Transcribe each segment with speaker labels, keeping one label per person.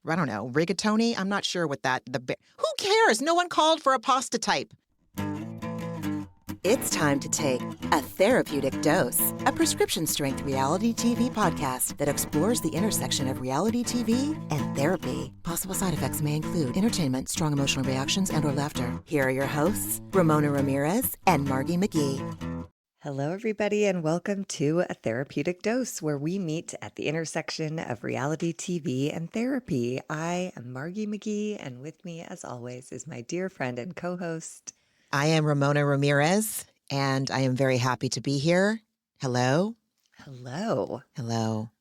Speaker 1: I don't know, rigatoni? I'm not sure what who cares? No one called for a pasta type.
Speaker 2: It's time to take A Therapeutic Dose, a prescription-strength reality TV podcast that explores the intersection of reality TV and therapy. Possible side effects may include entertainment, strong emotional reactions, and/or laughter. Here are your hosts, Ramona Ramirez and Margie McGee.
Speaker 3: Hello, everybody, and welcome to A Therapeutic Dose, where we meet at the intersection of reality TV and therapy. I am Margie McGee, and with me, as always, is my dear friend and co-host.
Speaker 1: I am Ramona Ramirez, and I am very happy to be here. Hello.
Speaker 3: Hello.
Speaker 1: Hello.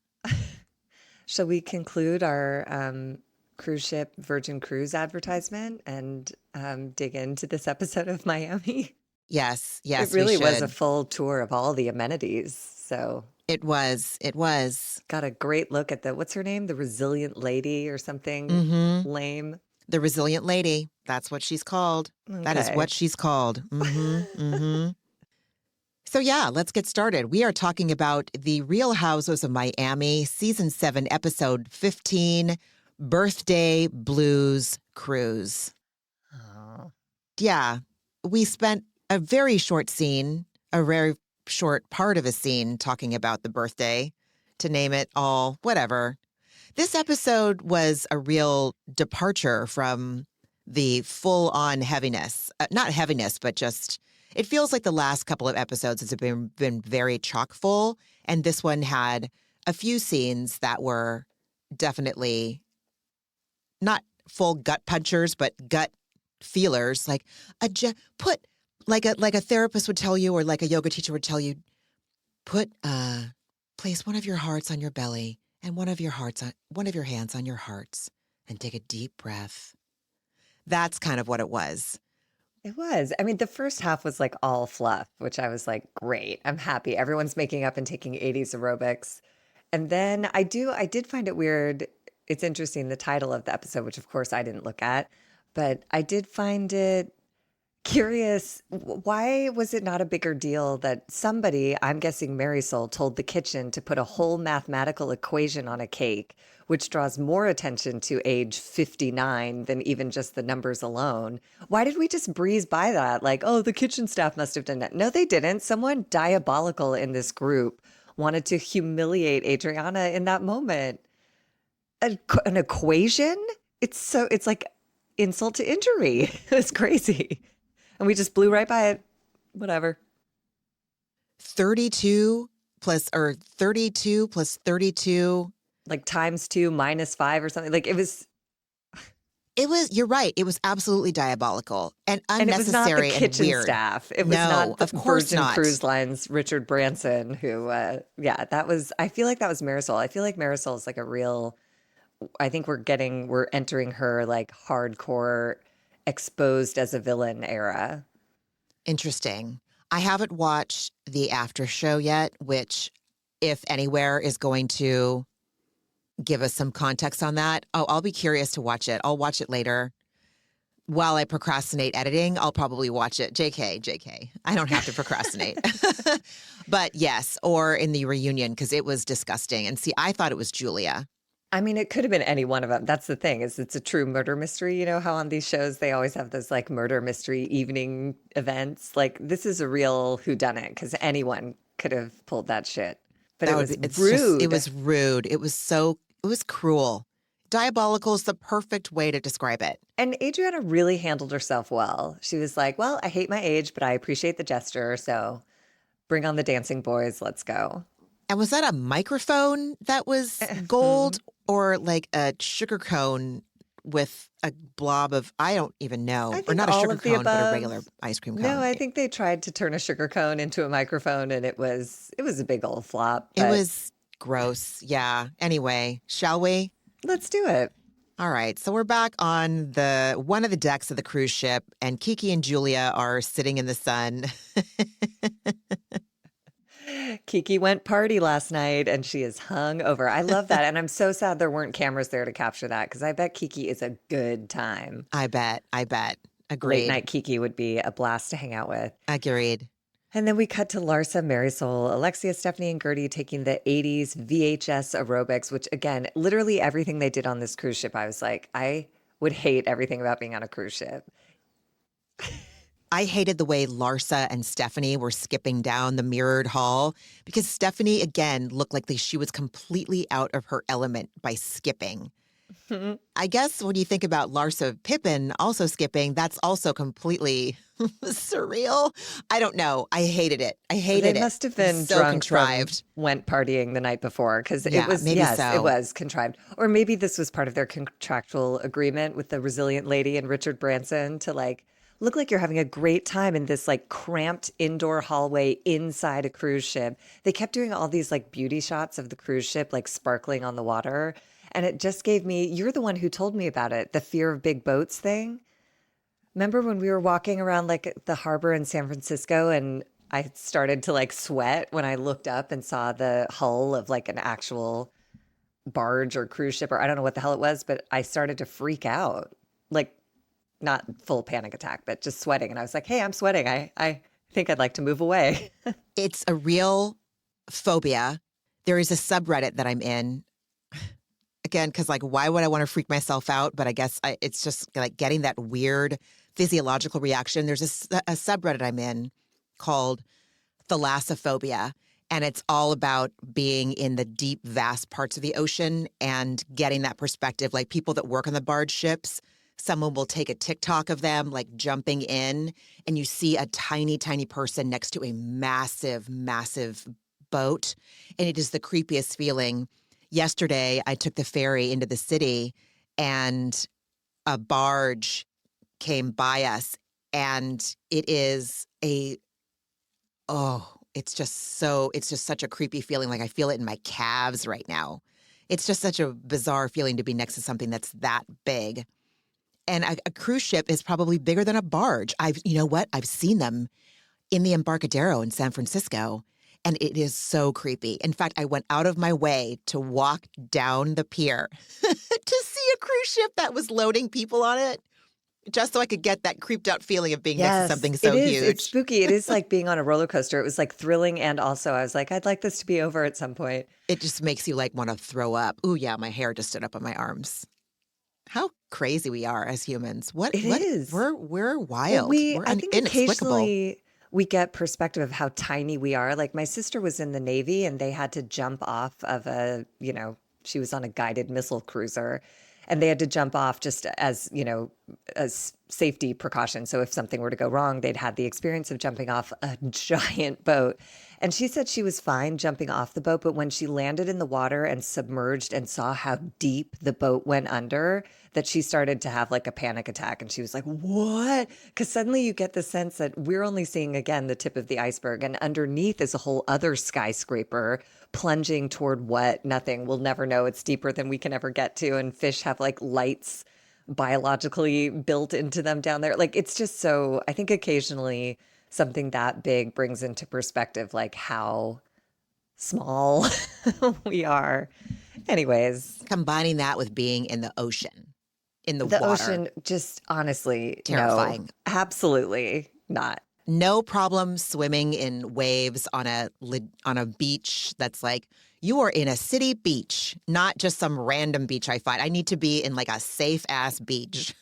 Speaker 3: Shall we conclude our cruise ship Virgin Cruise advertisement and dig into this episode of Miami?
Speaker 1: Yes,
Speaker 3: It really was a full tour of all the amenities. So
Speaker 1: it was.
Speaker 3: Got a great look at what's her name? The Resilient Lady or something lame.
Speaker 1: The Resilient Lady. That's what she's called.
Speaker 3: Okay.
Speaker 1: That is what she's called. So yeah, let's get started. We are talking about the Real Housewives of Miami, Season 7, Episode 15, Birthday Blues Cruise.
Speaker 3: Oh.
Speaker 1: Yeah, we spent a very short part of a scene talking about the birthday, to name it all, whatever. This episode was a real departure from the full-on heaviness. Not heaviness, but just, it feels like the last couple of episodes has been very chock-full, and this one had a few scenes that were definitely not full gut punchers, but gut feelers, like like a therapist would tell you, or like a yoga teacher would tell you, place one of your hearts on your belly and one of your hands on your hearts and take a deep breath. That's kind of what it was.
Speaker 3: It was. I mean, the first half was like all fluff, which I was like, great. I'm happy. Everyone's making up and taking 80s aerobics. And then I did find it weird. It's interesting, the title of the episode, which of course I didn't look at, but I did find it curious. Why was it not a bigger deal that somebody, I'm guessing Marisol, told the kitchen to put a whole mathematical equation on a cake, which draws more attention to age 59 than even just the numbers alone? Why did we just breeze by that? Like, oh, the kitchen staff must have done that. No, they didn't. Someone diabolical in this group wanted to humiliate Adriana in that moment. An equation? It's like insult to injury. It's crazy. And we just blew right by it. Whatever.
Speaker 1: 32 plus 32.
Speaker 3: Like times 2 minus 5 or something. Like it was,
Speaker 1: you're right. It was absolutely diabolical and
Speaker 3: and it was not
Speaker 1: unnecessary
Speaker 3: the
Speaker 1: and
Speaker 3: kitchen
Speaker 1: weird.
Speaker 3: staff. It was
Speaker 1: No,
Speaker 3: not the
Speaker 1: of course
Speaker 3: Virgin
Speaker 1: not.
Speaker 3: Cruise Line's Richard Branson who, I feel like that was Marisol. I feel like Marisol is like a real, I think we're entering her like hardcore exposed as a villain era.
Speaker 1: Interesting. I haven't watched the after show yet, which, if anywhere, is going to give us some context on that. Oh, I'll be curious to watch it. I'll watch it later. While I procrastinate editing, I'll probably watch it. JK. I don't have to procrastinate. But yes, or in the reunion, because it was disgusting. And see, I thought it was Julia.
Speaker 3: I mean, it could have been any one of them. That's the thing, is it's a true murder mystery. You know how on these shows they always have those like murder mystery evening events? Like this is a real whodunit because anyone could have pulled that shit. But it was rude.
Speaker 1: It was rude. It was cruel. Diabolical is the perfect way to describe it.
Speaker 3: And Adriana really handled herself well. She was like, well, I hate my age, but I appreciate the gesture. So bring on the dancing boys. Let's go.
Speaker 1: And was that a microphone that was gold or like a sugar cone with a blob of, I don't even know, or not a sugar cone, but a regular ice cream cone?
Speaker 3: No, I think they tried to turn a sugar cone into a microphone and it was a big old flop.
Speaker 1: It was gross. Yeah. Anyway, shall we?
Speaker 3: Let's do it.
Speaker 1: All right. So we're back on one of the decks of the cruise ship, and Kiki and Julia are sitting in the sun.
Speaker 3: Kiki went party last night and she is hung over. I love that. And I'm so sad there weren't cameras there to capture that because I bet Kiki is a good time.
Speaker 1: I bet. Agreed.
Speaker 3: Late night Kiki would be a blast to hang out with.
Speaker 1: Agreed.
Speaker 3: And then we cut to Larsa, Marisol, Alexia, Stephanie, and Guerdy taking the 80s VHS aerobics, which again, literally everything they did on this cruise ship, I was like, I would hate everything about being on a cruise ship.
Speaker 1: I hated the way Larsa and Stephanie were skipping down the mirrored hall because Stephanie, again, looked like she was completely out of her element by skipping. I guess when you think about Larsa Pippen also skipping, that's also completely surreal. I don't know. I hated it. I hated it.
Speaker 3: They must have been
Speaker 1: so
Speaker 3: drunk
Speaker 1: contrived.
Speaker 3: from went partying the night before because
Speaker 1: Yeah,
Speaker 3: it was,
Speaker 1: maybe
Speaker 3: yes,
Speaker 1: so.
Speaker 3: it was contrived. Or maybe this was part of their contractual agreement with the resilient lady and Richard Branson to like look like you're having a great time in this like cramped indoor hallway inside a cruise ship. They kept doing all these like beauty shots of the cruise ship like sparkling on the water. And it just gave me, you're the one who told me about it, the fear of big boats thing. Remember when we were walking around like the harbor in San Francisco and I started to like sweat when I looked up and saw the hull of like an actual barge or cruise ship or I don't know what the hell it was, but I started to freak out. Like not full panic attack, but just sweating. And I was like, hey, I'm sweating. I think I'd like to move away.
Speaker 1: It's a real phobia. There is a subreddit that I'm in. Again, because like, why would I want to freak myself out? But I guess it's just like getting that weird physiological reaction. There's a subreddit I'm in called Thalassophobia, and it's all about being in the deep, vast parts of the ocean and getting that perspective. Like people that work on the barge ships, someone will take a TikTok of them like jumping in, and you see a tiny, tiny person next to a massive, massive boat, and it is the creepiest feeling. Yesterday, I took the ferry into the city and a barge came by us and it's just such a creepy feeling. Like I feel it in my calves right now. It's just such a bizarre feeling to be next to something that's that big. And a cruise ship is probably bigger than a barge. You know what? I've seen them in the Embarcadero in San Francisco. And it is so creepy. In fact, I went out of my way to walk down the pier to see a cruise ship that was loading people on it, just so I could get that creeped out feeling of being next to something so huge.
Speaker 3: It's spooky. It is like being on a roller coaster. It was like thrilling. And also I was like, I'd like this to be over at some point.
Speaker 1: It just makes you like want to throw up. Ooh, yeah, my hair just stood up on my arms. How crazy we are as humans. What is. We're wild. We're
Speaker 3: I think
Speaker 1: inexplicable.
Speaker 3: Occasionally we get perspective of how tiny we are. Like my sister was in the Navy and they had to jump off of she was on a guided missile cruiser and they had to jump off just as safety precaution. So if something were to go wrong, they'd had the experience of jumping off a giant boat. And she said she was fine jumping off the boat, but when she landed in the water and submerged and saw how deep the boat went under, that she started to have like a panic attack. And she was like, what? Because suddenly you get the sense that we're only seeing, again, the tip of the iceberg. And underneath is a whole other skyscraper plunging toward what? Nothing. We'll never know. It's deeper than we can ever get to. And fish have like lights biologically built into them down there. Like it's just so, I think occasionally something that big brings into perspective like how small we are. Anyways.
Speaker 1: Combining that with being in the ocean, in the water.
Speaker 3: Ocean, just honestly,
Speaker 1: terrifying.
Speaker 3: No, absolutely not.
Speaker 1: No problem swimming in waves on a beach that's like, you are in a city beach, not just some random beach I find. I need to be in like a safe ass beach.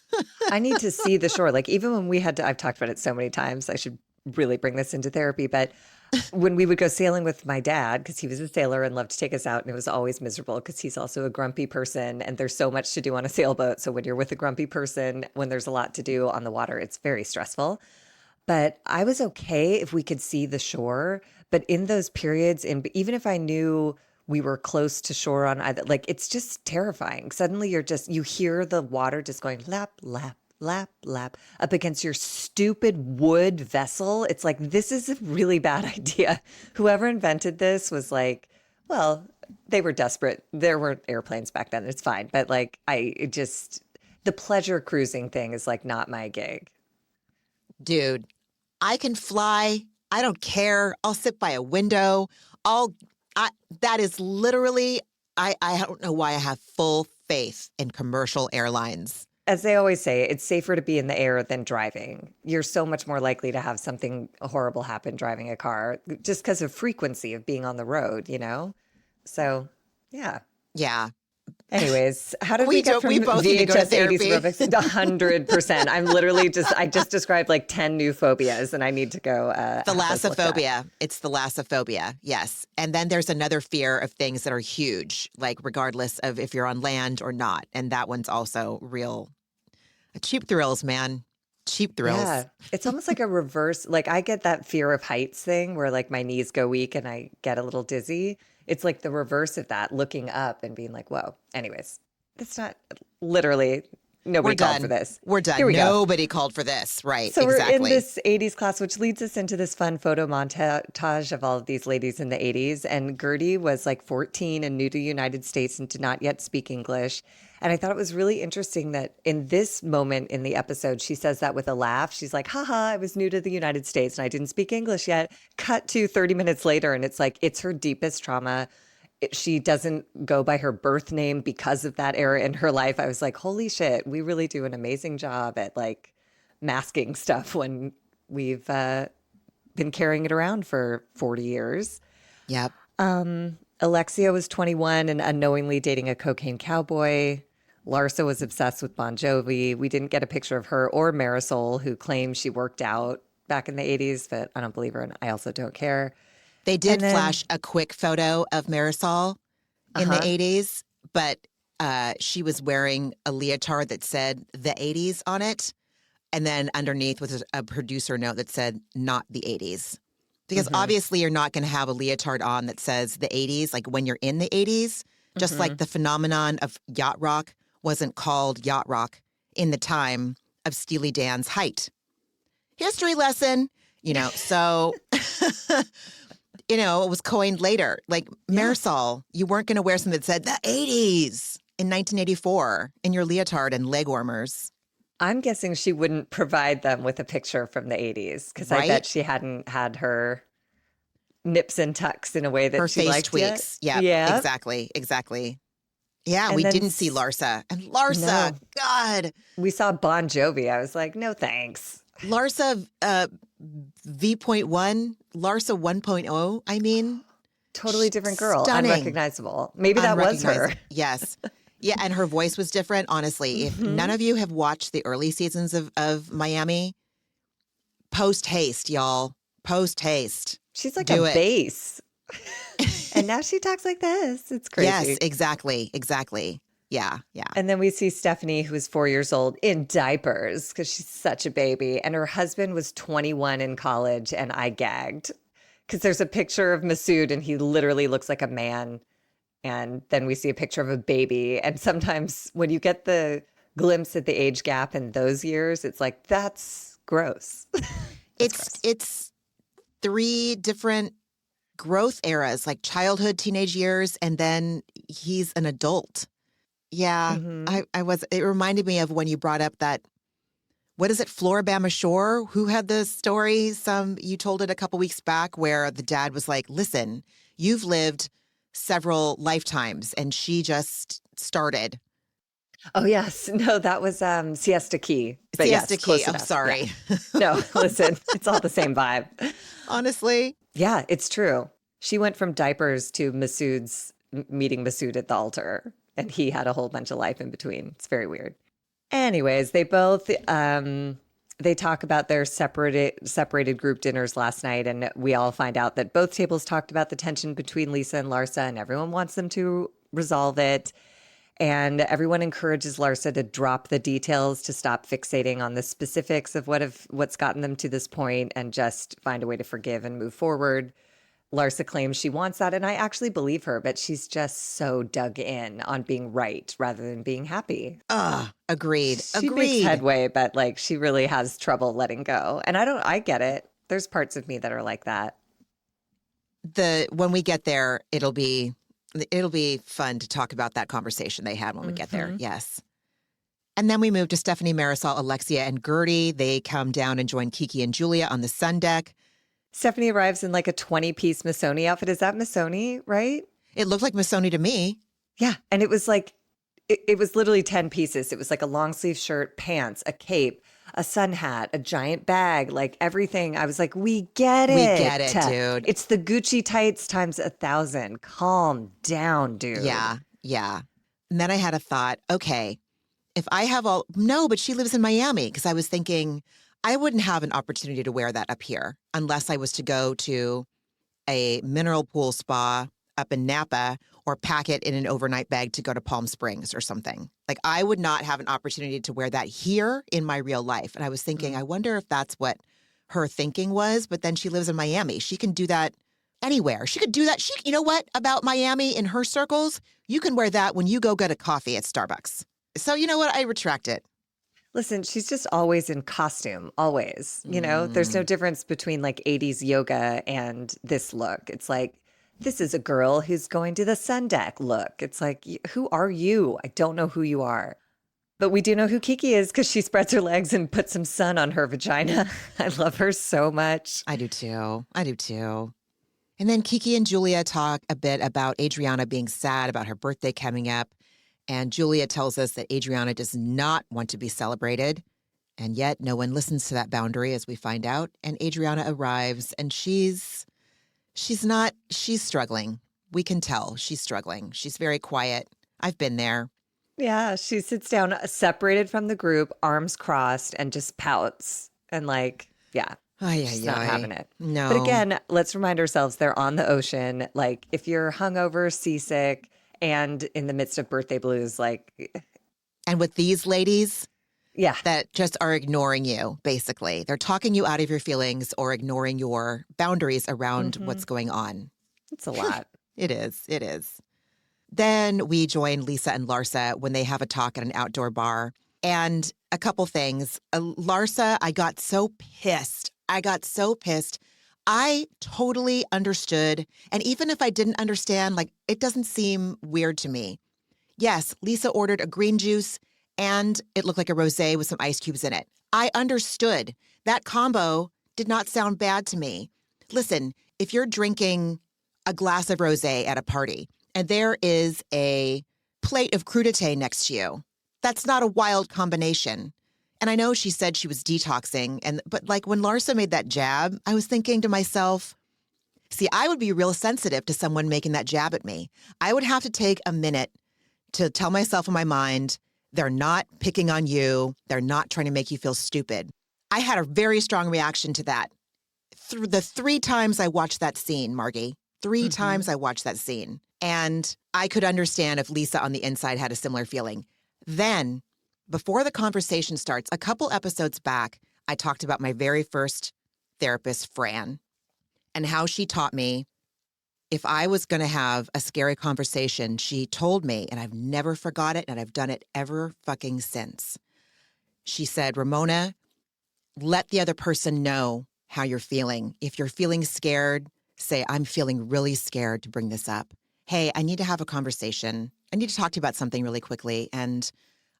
Speaker 3: I need to see the shore. Like even when we had to, I've talked about it so many times, I should really bring this into therapy, but when we would go sailing with my dad, because he was a sailor and loved to take us out, and it was always miserable because he's also a grumpy person and there's so much to do on a sailboat. So when you're with a grumpy person, when there's a lot to do on the water, it's very stressful. But I was okay if we could see the shore. But in those periods, and even if I knew we were close to shore on either, like it's just terrifying. Suddenly you hear the water just going lap, lap, lap, lap up against your stupid wood vessel. It's like, this is a really bad idea. Whoever invented this was like, well, they were desperate. There weren't airplanes back then. It's fine. But like, the pleasure cruising thing is like not my gig.
Speaker 1: Dude, I can fly. I don't care. I'll sit by a window. That is literally, I don't know why I have full faith in commercial airlines.
Speaker 3: As they always say, it's safer to be in the air than driving. You're so much more likely to have something horrible happen driving a car just because of frequency of being on the road, you know? So, yeah.
Speaker 1: Yeah.
Speaker 3: Anyways, how did we get from
Speaker 1: we both need to go to
Speaker 3: VHS 80s
Speaker 1: therapy.
Speaker 3: aerobics to 100%? I'm literally I just described like 10 new phobias and I need to go.
Speaker 1: The lassophobia. It's the lassophobia. Yes. And then there's another fear of things that are huge, like regardless of if you're on land or not. And that one's also real. Cheap thrills, man. Cheap thrills.
Speaker 3: Yeah. It's almost like a reverse. Like I get that fear of heights thing where like my knees go weak and I get a little dizzy. It's like the reverse of that, looking up and being like, whoa. Anyways, it's not literally, nobody called for this.
Speaker 1: We're done.
Speaker 3: Here we go.
Speaker 1: Nobody called for this. Right.
Speaker 3: So
Speaker 1: exactly.
Speaker 3: we're in this 80s class, which leads us into this fun photo montage of all of these ladies in the 80s. And Guerdy was like 14 and new to the United States and did not yet speak English. And I thought it was really interesting that in this moment in the episode, she says that with a laugh. She's like, haha, I was new to the United States and I didn't speak English yet. Cut to 30 minutes later. And it's like, it's her deepest trauma. She doesn't go by her birth name because of that era in her life. I was like, holy shit, we really do an amazing job at like masking stuff when we've been carrying it around for 40 years.
Speaker 1: Yep.
Speaker 3: Alexia was 21 and unknowingly dating a cocaine cowboy. Larsa was obsessed with Bon Jovi. We didn't get a picture of her or Marisol, who claims she worked out back in the 80s, but I don't believe her and I also don't care.
Speaker 1: They did flash a quick photo of Marisol in the 80s, but she was wearing a leotard that said the 80s on it. And then underneath was a producer note that said not the 80s. Because obviously you're not going to have a leotard on that says the 80s, like when you're in the 80s, just like the phenomenon of yacht rock wasn't called yacht rock in the time of Steely Dan's height. History lesson, so... it was coined later. Like Marisol, you weren't going to wear something that said the 80s in 1984 in your leotard and leg warmers.
Speaker 3: I'm guessing she wouldn't provide them with a picture from the 80s because I bet she hadn't had her nips and tucks in a way that
Speaker 1: her
Speaker 3: she
Speaker 1: face
Speaker 3: liked
Speaker 1: tweaks.
Speaker 3: Yet.
Speaker 1: Yeah, exactly. Yeah, and we didn't see Larsa. And Larsa,
Speaker 3: no.
Speaker 1: God.
Speaker 3: We saw Bon Jovi. I was like, no thanks.
Speaker 1: Larsa V.1, Larsa 1.0, I mean.
Speaker 3: Totally different girl.
Speaker 1: Stunning.
Speaker 3: Unrecognizable. Maybe that was her.
Speaker 1: Yes. Yeah, and her voice was different, honestly. If none of you have watched the early seasons of Miami, post-haste, y'all. Post-haste.
Speaker 3: She's like a bass. And now she talks like this. It's crazy.
Speaker 1: Yes, exactly. Yeah.
Speaker 3: And then we see Stephanie, who is 4 years old, in diapers because she's such a baby. And her husband was 21 in college, and I gagged because there's a picture of Masood, and he literally looks like a man. And then we see a picture of a baby. And sometimes when you get the glimpse at the age gap in those years, it's like, that's gross.
Speaker 1: It's three different growth eras, like childhood, teenage years, and then he's an adult. Yeah, it reminded me of when you brought up that, what is it, Floribama Shore? Who had the story? You told it a couple weeks back where the dad was like, listen, you've lived several lifetimes, and she just started.
Speaker 3: Oh, yes. No, that was Siesta Key. But
Speaker 1: Siesta
Speaker 3: yes,
Speaker 1: Key. I'm
Speaker 3: enough.
Speaker 1: sorry.
Speaker 3: Yeah. No, listen, it's all the same vibe.
Speaker 1: Honestly.
Speaker 3: Yeah, it's true. She went from diapers to meeting Masood at the altar, and he had a whole bunch of life in between. It's very weird. Anyways, they both they talk about their separated group dinners last night, and we all find out that both tables talked about the tension between Lisa and Larsa, and everyone wants them to resolve it. And everyone encourages Larsa to drop the details, to stop fixating on the specifics of what's gotten them to this point, and just find a way to forgive and move forward. Larsa claims she wants that, and I actually believe her, but she's just so dug in on being right rather than being happy.
Speaker 1: Agreed.
Speaker 3: She makes headway, but like she really has trouble letting go. And I get it. There's parts of me that are like that.
Speaker 1: When we get there, it'll be fun to talk about that conversation they had when we get there. Yes. And then we move to Stephanie, Marisol, Alexia, and Guerdy. They come down and join Kiki and Julia on the sun deck.
Speaker 3: Stephanie arrives in like a 20-piece Missoni outfit. Is that Missoni, right?
Speaker 1: It looked like Missoni to me.
Speaker 3: Yeah. And it was like, it was literally 10 pieces. It was like a long sleeve shirt, pants, a cape, a sun hat, a giant bag, like everything. I was like, we get
Speaker 1: We
Speaker 3: it.
Speaker 1: get it, dude.
Speaker 3: It's the Gucci tights times 1,000. Calm down, dude.
Speaker 1: Yeah, yeah. And then I had a thought, okay, if I have all, no, but she lives in Miami, because I was thinking I wouldn't have an opportunity to wear that up here unless I was to go to a mineral pool spa up in Napa or pack it in an overnight bag to go to Palm Springs or something. Like I would not have an opportunity to wear that here in my real life. And I was thinking, I wonder if that's what her thinking was. But then she lives in Miami. She can do that anywhere. She could do that. You know what about Miami in her circles? You can wear that when you go get a coffee at Starbucks. So you know what? I retract it.
Speaker 3: Listen, she's just always in costume, always. There's no difference between like 80s yoga and this look. It's like, this is a girl who's going to the sun deck look. It's like, who are you? I don't know who you are. But we do know who Kiki is because she spreads her legs and puts some sun on her vagina. I love her so much.
Speaker 1: I do too. I do too. And then Kiki and Julia talk a bit about Adriana being sad about her birthday coming up. And Julia tells us that Adriana does not want to be celebrated. And yet no one listens to that boundary, as we find out. And Adriana arrives and she's struggling. We can tell she's struggling. She's very quiet. I've been there.
Speaker 3: Yeah, she sits down separated from the group, arms crossed, and just pouts. And like, yeah, she's not having it.
Speaker 1: No.
Speaker 3: But again, let's remind ourselves they're on the ocean. Like if you're hungover, seasick, and in the midst of birthday blues, like.
Speaker 1: And with these ladies,
Speaker 3: yeah,
Speaker 1: that just are ignoring you, basically. They're talking you out of your feelings or ignoring your boundaries around what's going on.
Speaker 3: it's a lot.
Speaker 1: It is. It is. Then we join Lisa and Larsa when they have a talk at an outdoor bar. And a couple things. Larsa, I got so pissed. I totally understood. And even if I didn't understand, like, it doesn't seem weird to me. Yes, Lisa ordered a green juice and it looked like a rosé with some ice cubes in it. I understood. That combo did not sound bad to me. Listen, if you're drinking a glass of rosé at a party and there is a plate of crudité next to you, that's not a wild combination. And I know she said she was detoxing, but like when Larsa made that jab, I was thinking to myself, see, I would be real sensitive to someone making that jab at me. I would have to take a minute to tell myself in my mind, they're not picking on you. They're not trying to make you feel stupid. I had a very strong reaction to that. Through the 3 times I watched that scene, Margie, 3 times I watched that scene. And I could understand if Lisa on the inside had a similar feeling. Then, before the conversation starts, a couple episodes back, I talked about my very first therapist, Fran, and how she taught me if I was going to have a scary conversation, she told me, and I've never forgot it, and I've done it ever fucking since. She said, Ramona, let the other person know how you're feeling. If you're feeling scared, say, I'm feeling really scared to bring this up. Hey, I need to have a conversation. I need to talk to you about something really quickly. And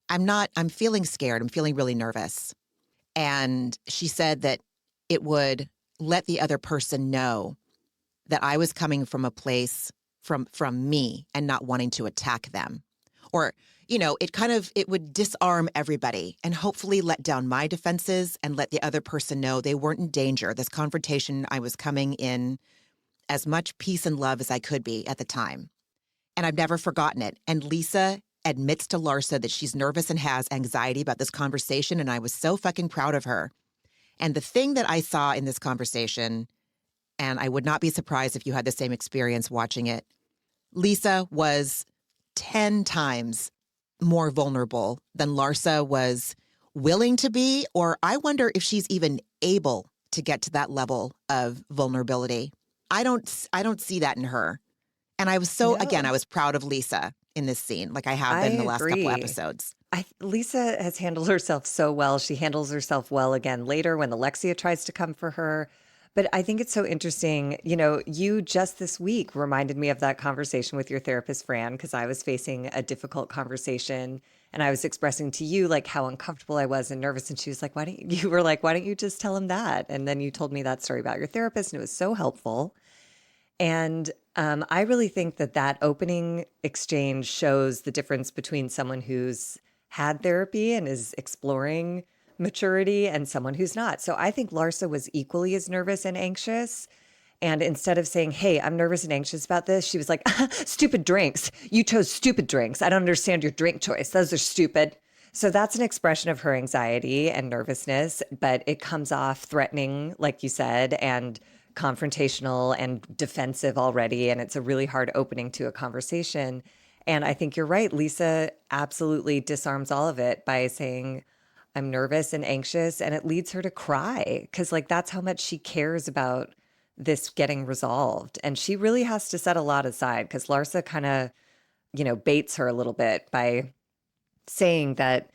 Speaker 1: I'm feeling scared. I'm feeling really nervous. And she said that it would let the other person know that I was coming from a place from me and not wanting to attack them. Or, it would disarm everybody and hopefully let down my defenses and let the other person know they weren't in danger. This confrontation, I was coming in as much peace and love as I could be at the time. And I've never forgotten it. And Lisa admits to Larsa that she's nervous and has anxiety about this conversation. And I was so fucking proud of her. And the thing that I saw in this conversation, and I would not be surprised if you had the same experience watching it, Lisa was 10 times more vulnerable than Larsa was willing to be, or I wonder if she's even able to get to that level of vulnerability. I don't see that in her. And I was I was proud of Lisa in this scene, like I have been in the last couple episodes.
Speaker 3: Lisa has handled herself so well. She handles herself well again later when Alexia tries to come for her. But I think it's so interesting. You just this week reminded me of that conversation with your therapist, Fran, because I was facing a difficult conversation and I was expressing to you like how uncomfortable I was and nervous. And she was like, why don't you just tell him that? And then you told me that story about your therapist and it was so helpful. And I really think that opening exchange shows the difference between someone who's had therapy and is exploring maturity and someone who's not. So I think Larsa was equally as nervous and anxious. And instead of saying, hey, I'm nervous and anxious about this, she was like, stupid drinks. You chose stupid drinks. I don't understand your drink choice. Those are stupid. So that's an expression of her anxiety and nervousness, but it comes off threatening, like you said, and confrontational and defensive already. And it's a really hard opening to a conversation. And I think you're right. Lisa absolutely disarms all of it by saying, I'm nervous and anxious. And it leads her to cry because, like, that's how much she cares about this getting resolved. And she really has to set a lot aside because Larsa kind of, baits her a little bit by saying that,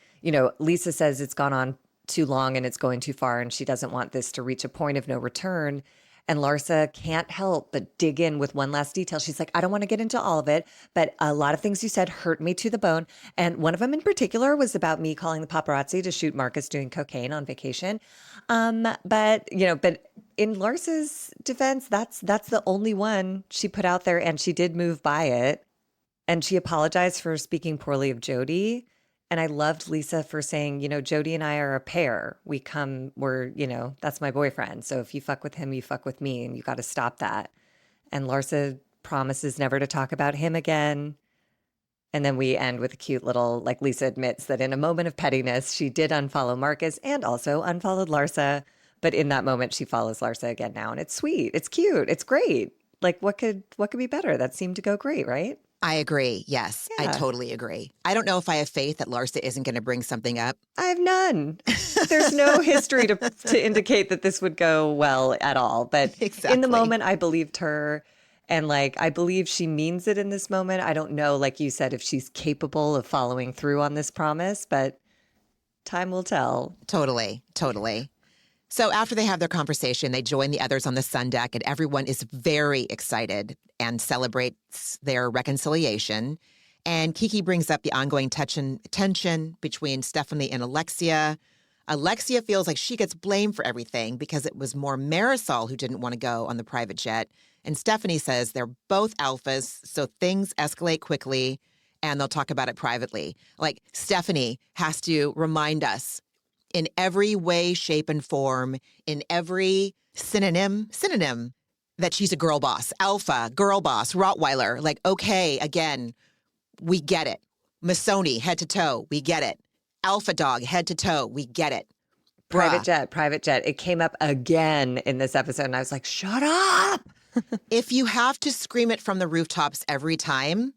Speaker 3: Lisa says it's gone on too long and it's going too far and she doesn't want this to reach a point of no return. And Larsa can't help but dig in with one last detail. She's like, I don't want to get into all of it, but a lot of things you said hurt me to the bone. And one of them in particular was about me calling the paparazzi to shoot Marcus doing cocaine on vacation. But in Larsa's defense, that's the only one she put out there, and she did move by it. And she apologized for speaking poorly of Jody. And I loved Lisa for saying, Jody and I are a pair. That's my boyfriend. So if you fuck with him, you fuck with me, and you got to stop that. And Larsa promises never to talk about him again. And then we end with a cute little, like, Lisa admits that in a moment of pettiness, she did unfollow Marcus and also unfollowed Larsa. But in that moment, she follows Larsa again now. And it's sweet. It's cute. It's great. Like, what could be better? That seemed to go great, right?
Speaker 1: I agree. Yes, I
Speaker 3: Yeah.
Speaker 1: totally agree. I don't know if I have faith that Larsa isn't going to bring something up.
Speaker 3: I have none. There's no history to indicate that this would go well at all. But in
Speaker 1: Exactly.
Speaker 3: the moment, I believed her. And, like, I believe she means it in this moment. I don't know, like you said, if she's capable of following through on this promise, but time will tell.
Speaker 1: Totally. So after they have their conversation, they join the others on the sun deck, and everyone is very excited and celebrates their reconciliation. And Kiki brings up the ongoing tension between Stephanie and Alexia. Alexia feels like she gets blamed for everything because it was more Marisol who didn't want to go on the private jet. And Stephanie says they're both alphas, so things escalate quickly, and they'll talk about it privately. Like, Stephanie has to remind us in every way, shape, and form, in every synonym, that she's a girl boss, alpha, girl boss, Rottweiler. Like, okay, again, we get it. Missoni, head to toe, we get it. Alpha dog, head to toe, we get it.
Speaker 3: Private
Speaker 1: Bruh.
Speaker 3: jet. It came up again in this episode, and I was like, shut up.
Speaker 1: If you have to scream it from the rooftops every time,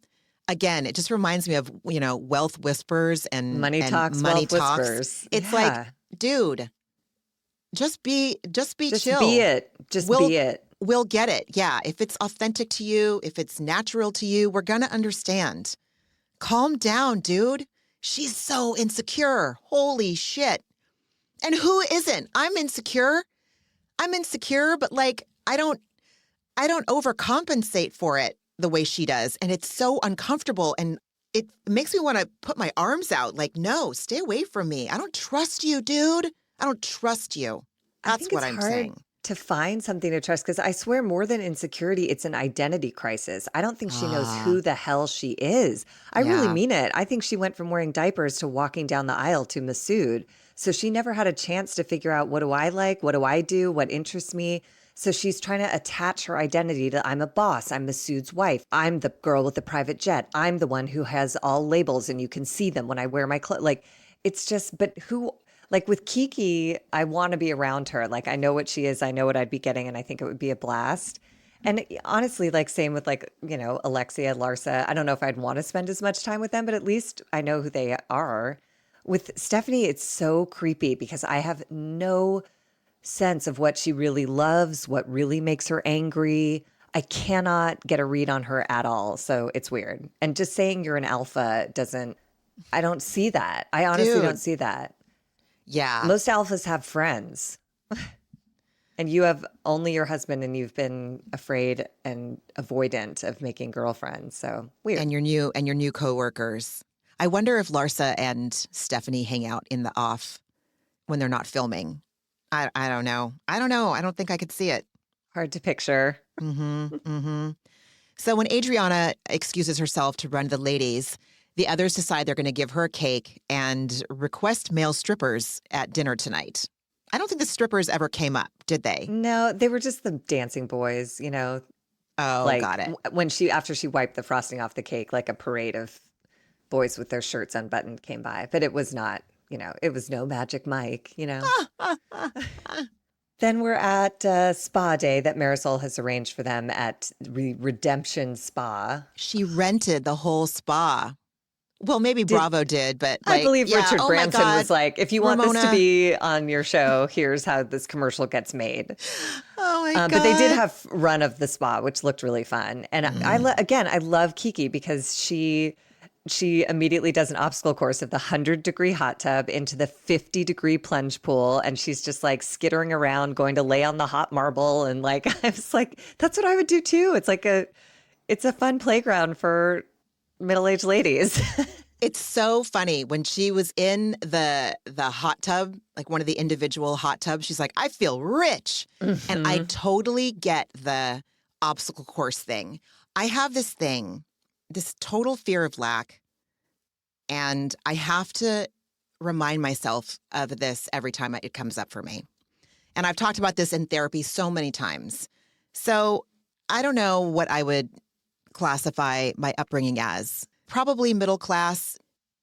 Speaker 1: again, it just reminds me of, wealth whispers and
Speaker 3: Money
Speaker 1: and
Speaker 3: talks,
Speaker 1: money
Speaker 3: wealth
Speaker 1: talks.
Speaker 3: whispers.
Speaker 1: It's
Speaker 3: Yeah.
Speaker 1: like, dude, just be
Speaker 3: Just
Speaker 1: chill.
Speaker 3: be it. Just be it.
Speaker 1: We'll get it. Yeah. If it's authentic to you, if it's natural to you, we're going to understand. Calm down, dude. She's so insecure. Holy shit. And who isn't? I'm insecure, but, like, I don't overcompensate for it the way she does. And it's so uncomfortable. And it makes me want to put my arms out. Like, no, stay away from me. I don't trust you, dude. I don't trust you.
Speaker 3: I
Speaker 1: That's
Speaker 3: think
Speaker 1: what
Speaker 3: it's
Speaker 1: I'm
Speaker 3: hard
Speaker 1: saying.
Speaker 3: to find something to trust because I swear more than insecurity, it's an identity crisis. I don't think she knows who the hell she is. I really
Speaker 1: Yeah.
Speaker 3: mean it. I think she went from wearing diapers to walking down the aisle to Masood. So she never had a chance to figure out, what do I like? What do I do? What interests me? So she's trying to attach her identity to, I'm a boss. I'm Masood's wife. I'm the girl with the private jet. I'm the one who has all labels and you can see them when I wear my clothes. Like, it's just, but who, like with Kiki, I want to be around her. Like, I know what she is. I know what I'd be getting. And I think it would be a blast. And honestly, like, same with, like, Alexia, Larsa. I don't know if I'd want to spend as much time with them, but at least I know who they are. With Stephanie, it's so creepy because I have no sense of what she really loves, what really makes her angry. I cannot get a read on her at all. So it's weird. And just saying you're an alpha I don't see that. I honestly
Speaker 1: Dude.
Speaker 3: don't see that.
Speaker 1: Yeah.
Speaker 3: Most alphas have friends. And you have only your husband and you've been afraid and avoidant of making girlfriends. So weird.
Speaker 1: And your new coworkers. I wonder if Larsa and Stephanie hang out in the off when they're not filming. I don't know. I don't think I could see it.
Speaker 3: Hard to picture.
Speaker 1: So when Adriana excuses herself to run to the ladies, the others decide they're going to give her a cake and request male strippers at dinner tonight. I don't think the strippers ever came up, did they?
Speaker 3: No, they were just the dancing boys,
Speaker 1: Oh,
Speaker 3: like
Speaker 1: got it.
Speaker 3: after she wiped the frosting off the cake, like a parade of boys with their shirts unbuttoned came by. But it was not, it was no Magic Mike. Then we're at spa day that Marisol has arranged for them at Redemption Spa.
Speaker 1: She rented the whole spa. Well, maybe Bravo did, but
Speaker 3: I believe Richard
Speaker 1: oh
Speaker 3: Branson
Speaker 1: my
Speaker 3: was
Speaker 1: God.
Speaker 3: like, if you want this to
Speaker 1: Ramona.
Speaker 3: be on your show, here's how this commercial gets made.
Speaker 1: Oh my God.
Speaker 3: But they did have run of the spa, which looked really fun. And I love Kiki because she immediately does an obstacle course of the 100-degree hot tub into the 50-degree plunge pool. And she's just like skittering around, going to lay on the hot marble. And like, I was like, that's what I would do too. It's a fun playground for middle-aged ladies.
Speaker 1: It's so funny when she was in the hot tub, like one of the individual hot tubs, she's like, I feel rich. And I totally get the obstacle course thing. I have this thing, this total fear of lack. And I have to remind myself of this every time it comes up for me. And I've talked about this in therapy so many times. So I don't know what I would classify my upbringing as. Probably middle class.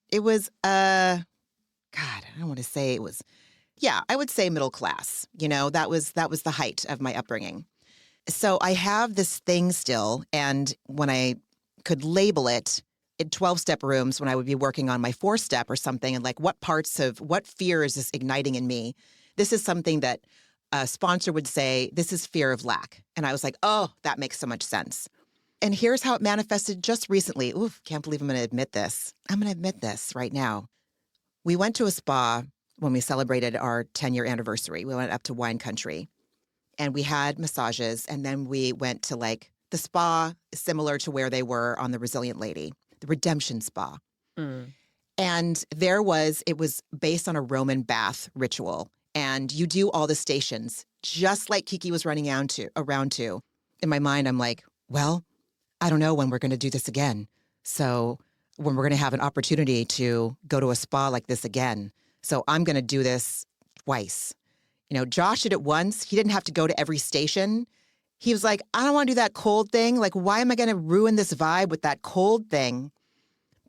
Speaker 1: It was, God, I don't want to say it was, I would say middle class. That was the height of my upbringing. So I have this thing still, and when I could label it in 12-step rooms, when I would be working on my 4-step or something, and like what fear is this igniting in me? This is something that a sponsor would say, this is fear of lack. And I was like, oh, that makes so much sense. And here's how it manifested just recently. Oof, can't believe I'm going to admit this. I'm going to admit this right now. We went to a spa when we celebrated our 10-year anniversary. We went up to wine country and we had massages. And then we went to like the spa similar to where they were on the Resilient Lady, the Redemption Spa. And it was based on a Roman bath ritual. And you do all the stations, just like Kiki was running around to. In my mind, I'm like, well, I don't know when we're going to do this again. So when we're going to have an opportunity to go to a spa like this again. So I'm going to do this twice. Josh did it once. He didn't have to go to every station. He was like, I don't want to do that cold thing. Like, why am I going to ruin this vibe with that cold thing?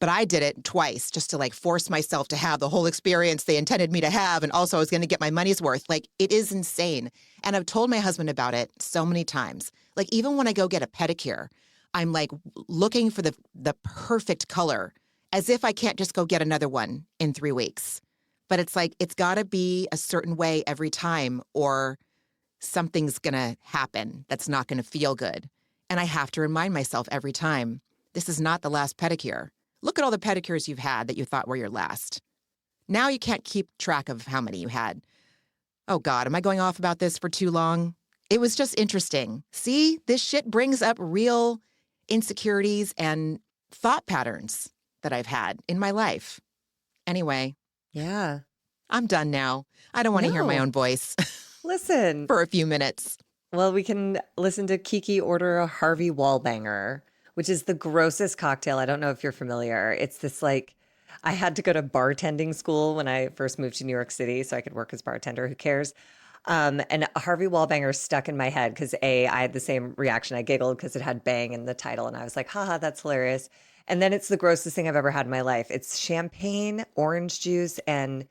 Speaker 1: But I did it twice just to like force myself to have the whole experience they intended me to have. And also I was going to get my money's worth. Like, it is insane. And I've told my husband about it so many times. Like, even when I go get a pedicure, I'm like looking for the perfect color, as if I can't just go get another one in 3 weeks. But it's like, it's got to be a certain way every time or something's going to happen that's not going to feel good. And I have to remind myself every time, this is not the last pedicure. Look at all the pedicures you've had that you thought were your last. Now you can't keep track of how many you had. Oh God, am I going off about this for too long? It was just interesting. See, this shit brings up real insecurities and thought patterns that I've had in my life. Anyway.
Speaker 3: Yeah.
Speaker 1: I'm done now. I don't want to hear my own voice.
Speaker 3: Listen.
Speaker 1: For a few minutes.
Speaker 3: Well, we can listen to Kiki order a Harvey Wallbanger, which is the grossest cocktail. I don't know if you're familiar. It's this like, I had to go to bartending school when I first moved to New York City so I could work as bartender. Who cares? And Harvey Wallbanger stuck in my head because I had the same reaction. I giggled because it had bang in the title. And I was like, haha, that's hilarious. And then it's the grossest thing I've ever had in my life. It's champagne, orange juice, and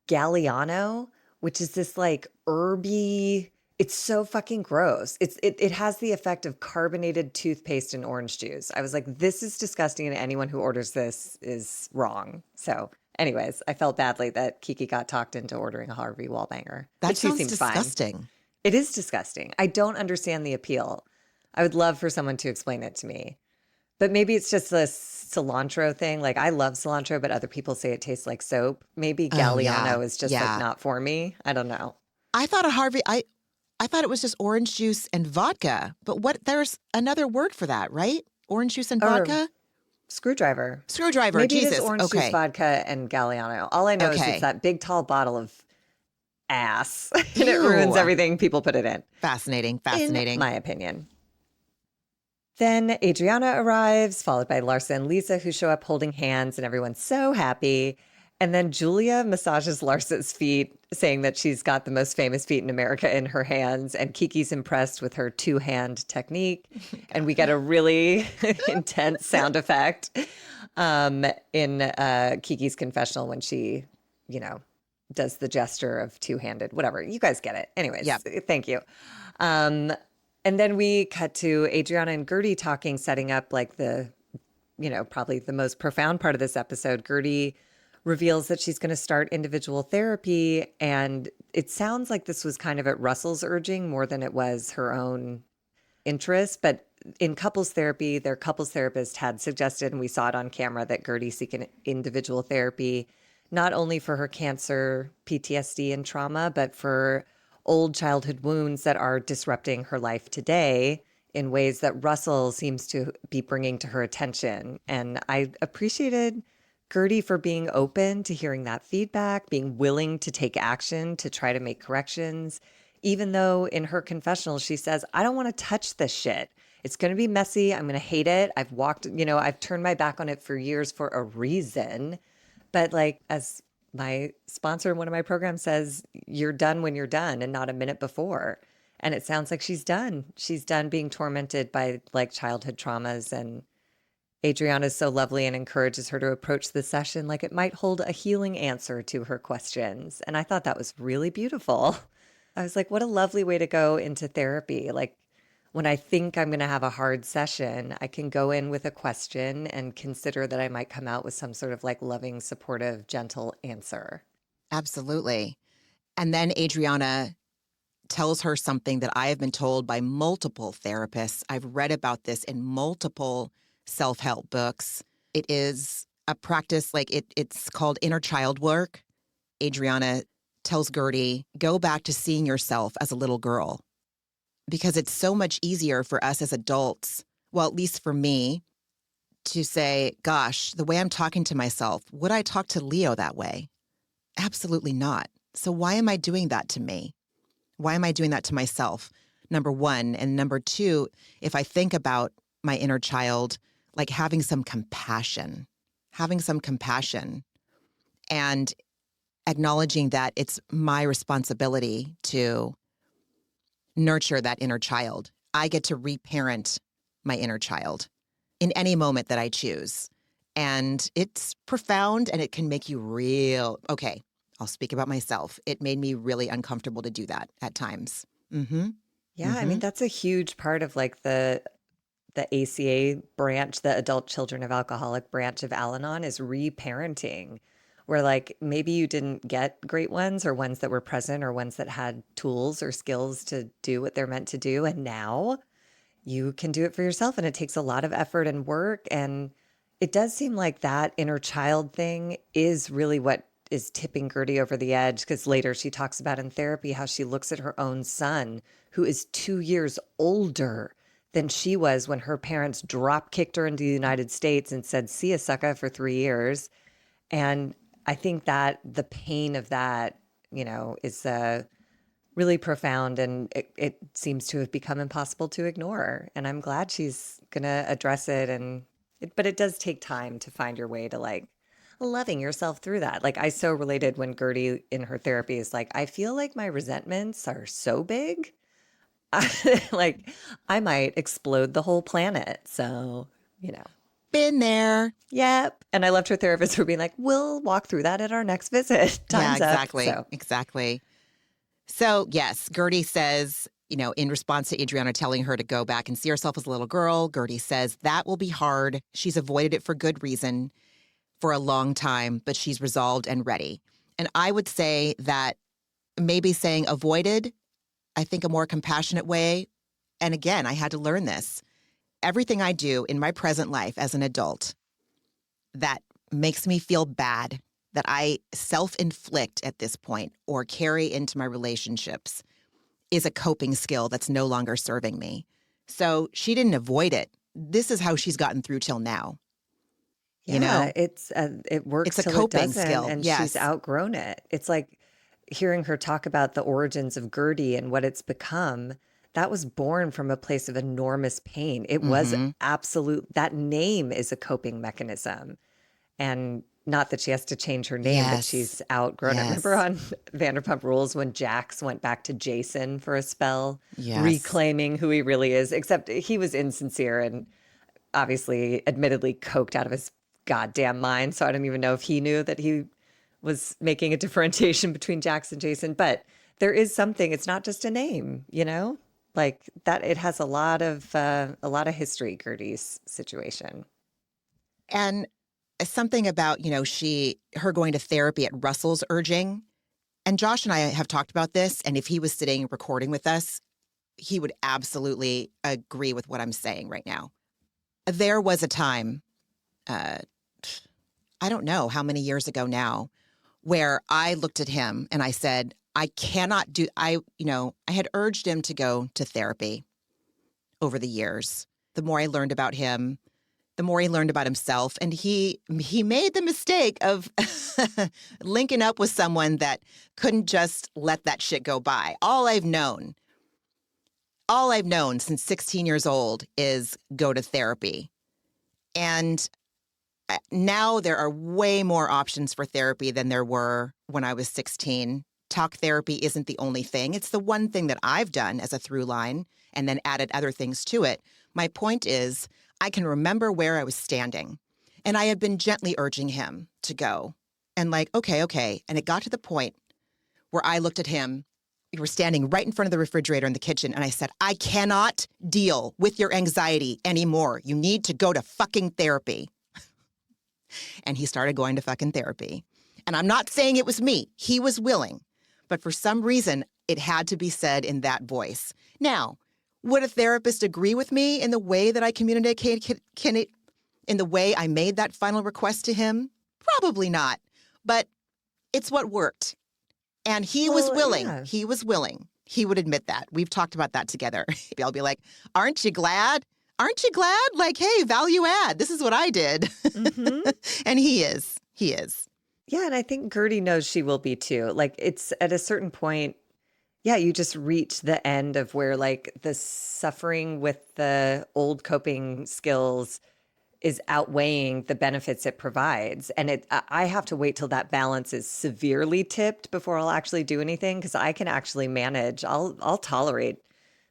Speaker 3: Galliano, which is this like herby. It's so fucking gross. It has the effect of carbonated toothpaste and orange juice. I was like, this is disgusting, and anyone who orders this is wrong. So anyways, I felt badly that Kiki got talked into ordering a Harvey Wallbanger.
Speaker 1: That sounds disgusting.
Speaker 3: Fine. It is disgusting. I don't understand the appeal. I would love for someone to explain it to me. But maybe it's just a cilantro thing. Like, I love cilantro, but other people say it tastes like soap. Maybe Galliano is just like not for me. I don't know.
Speaker 1: I thought I thought it was just orange juice and vodka. But there's another word for that, right? Orange juice and vodka?
Speaker 3: Screwdriver.
Speaker 1: Screwdriver,
Speaker 3: Maybe
Speaker 1: Jesus.
Speaker 3: it is orange juice, vodka, and Galliano. All I know is it's that big, tall bottle of ass. And it ruins everything people put it in.
Speaker 1: Fascinating.
Speaker 3: In my opinion. Then Adriana arrives, followed by Larsa and Lisa, who show up holding hands, and everyone's so happy. And then Julia massages Larsa's feet, saying that she's got the most famous feet in America in her hands. And Kiki's impressed with her two-hand technique. And we get a really intense sound effect in Kiki's confessional when she, does the gesture of two-handed, whatever. You guys get it. Anyways, Thank you. And then we cut to Adriana and Guerdy talking, setting up like probably the most profound part of this episode. Guerdy reveals that she's going to start individual therapy. And it sounds like this was kind of at Russell's urging more than it was her own interest. But in couples therapy, their couples therapist had suggested, and we saw it on camera, that Guerdy seek an individual therapy, not only for her cancer, PTSD, and trauma, but for old childhood wounds that are disrupting her life today in ways that Russell seems to be bringing to her attention. And I appreciated Guerdy for being open to hearing that feedback, being willing to take action to try to make corrections, even though in her confessional, she says, I don't want to touch this shit. It's going to be messy. I'm going to hate it. I've turned my back on it for years for a reason. But like, as my sponsor in one of my programs says, you're done when you're done and not a minute before. And it sounds like she's done. She's done being tormented by like childhood traumas. And Adriana is so lovely and encourages her to approach the session like it might hold a healing answer to her questions. And I thought that was really beautiful. I was like, what a lovely way to go into therapy. Like, when I think I'm going to have a hard session, I can go in with a question and consider that I might come out with some sort of like loving, supportive, gentle answer.
Speaker 1: Absolutely. And then Adriana tells her something that I have been told by multiple therapists. I've read about this in multiple self-help books. It is a practice, like it's called inner child work. Adriana tells Guerdy, go back to seeing yourself as a little girl. Because it's so much easier for us as adults, well, at least for me, to say, gosh, the way I'm talking to myself, would I talk to Leo that way? Absolutely not. So why am I doing that to me? Why am I doing that to myself? Number one. And number two, if I think about my inner child, like having some compassion and acknowledging that it's my responsibility to nurture that inner child. I get to reparent my inner child in any moment that I choose. And it's profound and it can make you okay, I'll speak about myself. It made me really uncomfortable to do that at times. Mm-hmm.
Speaker 3: Yeah, I mean, that's a huge part of like the ACA branch, the Adult Children of Alcoholic branch of Al-Anon, is reparenting, where like maybe you didn't get great ones or ones that were present or ones that had tools or skills to do what they're meant to do. And now you can do it for yourself. And it takes a lot of effort and work. And it does seem like that inner child thing is really what is tipping Guerdy over the edge, because later she talks about in therapy how she looks at her own son, who is 2 years older than she was when her parents drop kicked her into the United States and said, see ya, sucka, for 3 years. And I think that the pain of that, is really profound, and it seems to have become impossible to ignore. And I'm glad she's going to address it. But it does take time to find your way to like loving yourself through that. Like I so related when Guerdy in her therapy is like, I feel like my resentments are so big. Like I might explode the whole planet. So,
Speaker 1: Been there.
Speaker 3: Yep. And I loved her therapist for being like, we'll walk through that at our next visit. Time's
Speaker 1: exactly.
Speaker 3: up.
Speaker 1: Exactly. So yes, Guerdy says, in response to Adriana telling her to go back and see herself as a little girl, Guerdy says that will be hard. She's avoided it for good reason for a long time, but she's resolved and ready. And I would say that maybe saying avoided, I think a more compassionate way. And again, I had to learn this. Everything I do in my present life as an adult that makes me feel bad, that I self-inflict at this point or carry into my relationships, is a coping skill that's no longer serving me. So she didn't avoid it. This is how she's gotten through till now.
Speaker 3: Yeah, it works.
Speaker 1: It's a
Speaker 3: till
Speaker 1: coping
Speaker 3: it doesn't,
Speaker 1: skill.
Speaker 3: and
Speaker 1: Yes.
Speaker 3: she's outgrown it. It's like hearing her talk about the origins of Guerdy and what it's become. that was born from a place of enormous pain. It was
Speaker 1: Mm-hmm.
Speaker 3: that name is a coping mechanism. And not that she has to change her name, but
Speaker 1: Yes.
Speaker 3: she's outgrown it. Remember
Speaker 1: Yes.
Speaker 3: on Vanderpump Rules when Jax went back to Jason for a spell,
Speaker 1: Yes.
Speaker 3: reclaiming who he really is, except he was insincere and obviously, admittedly, coked out of his goddamn mind. So I don't even know if he knew that he was making a differentiation between Jax and Jason. But there is something, it's not just a name, like that. It has a lot of history, Guerdy's situation.
Speaker 1: And something about, her going to therapy at Russell's urging. And Josh and I have talked about this. And if he was sitting recording with us, he would absolutely agree with what I'm saying right now. There was a time, I don't know how many years ago now, where I looked at him and I said, I had urged him to go to therapy over the years. The more I learned about him, the more he learned about himself. And he made the mistake of linking up with someone that couldn't just let that shit go by. All I've known since 16 years old is go to therapy. And now there are way more options for therapy than there were when I was 16. Talk therapy isn't the only thing. It's the one thing that I've done as a through line and then added other things to it. My point is, I can remember where I was standing, and I had been gently urging him to go. And like, okay. And it got to the point where I looked at him. We were standing right in front of the refrigerator in the kitchen, and I said, I cannot deal with your anxiety anymore. You need to go to fucking therapy. And he started going to fucking therapy. And I'm not saying it was me. He was willing. But for some reason, it had to be said in that voice. Now, would a therapist agree with me in the way that I communicated, in the way I made that final request to him? Probably not. But it's what worked. And he was willing.
Speaker 3: Yeah.
Speaker 1: He was willing. He would admit that. We've talked about that together. I'll be like, aren't you glad? Aren't you glad? Like, hey, value add. This is what I did.
Speaker 3: Mm-hmm.
Speaker 1: And he is. He is.
Speaker 3: Yeah, and I think Guerdy knows she will be too. Like it's at a certain point, yeah, you just reach the end of where like the suffering with the old coping skills is outweighing the benefits it provides. And I have to wait till that balance is severely tipped before I'll actually do anything, because I can actually manage. I'll tolerate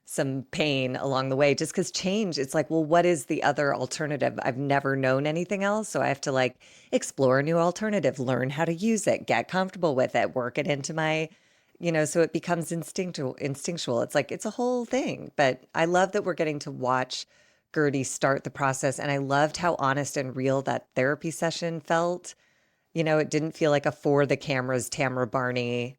Speaker 3: some pain along the way, just because change, it's like, well, what is the other alternative? I've never known anything else. So I have to like explore a new alternative, learn how to use it, get comfortable with it, work it into my, so it becomes instinctual. It's like, it's a whole thing. But I love that we're getting to watch Guerdy start the process. And I loved how honest and real that therapy session felt. It didn't feel like a for the cameras Tamara Barney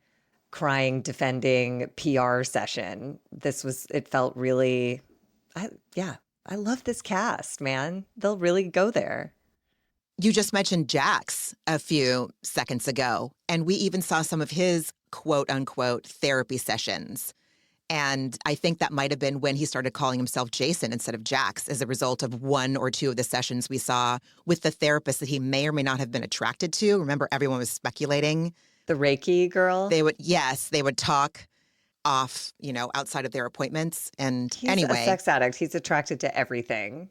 Speaker 3: crying, defending PR session. It felt really, I love this cast, man. They'll really go there.
Speaker 1: You just mentioned Jax a few seconds ago, and we even saw some of his quote unquote therapy sessions. And I think that might have been when he started calling himself Jason instead of Jax as a result of one or two of the sessions we saw with the therapist that he may or may not have been attracted to. Remember, everyone was speculating.
Speaker 3: The Reiki girl?
Speaker 1: They would talk off, outside of their appointments. And
Speaker 3: He's
Speaker 1: anyway.
Speaker 3: a sex addict. He's attracted to everything.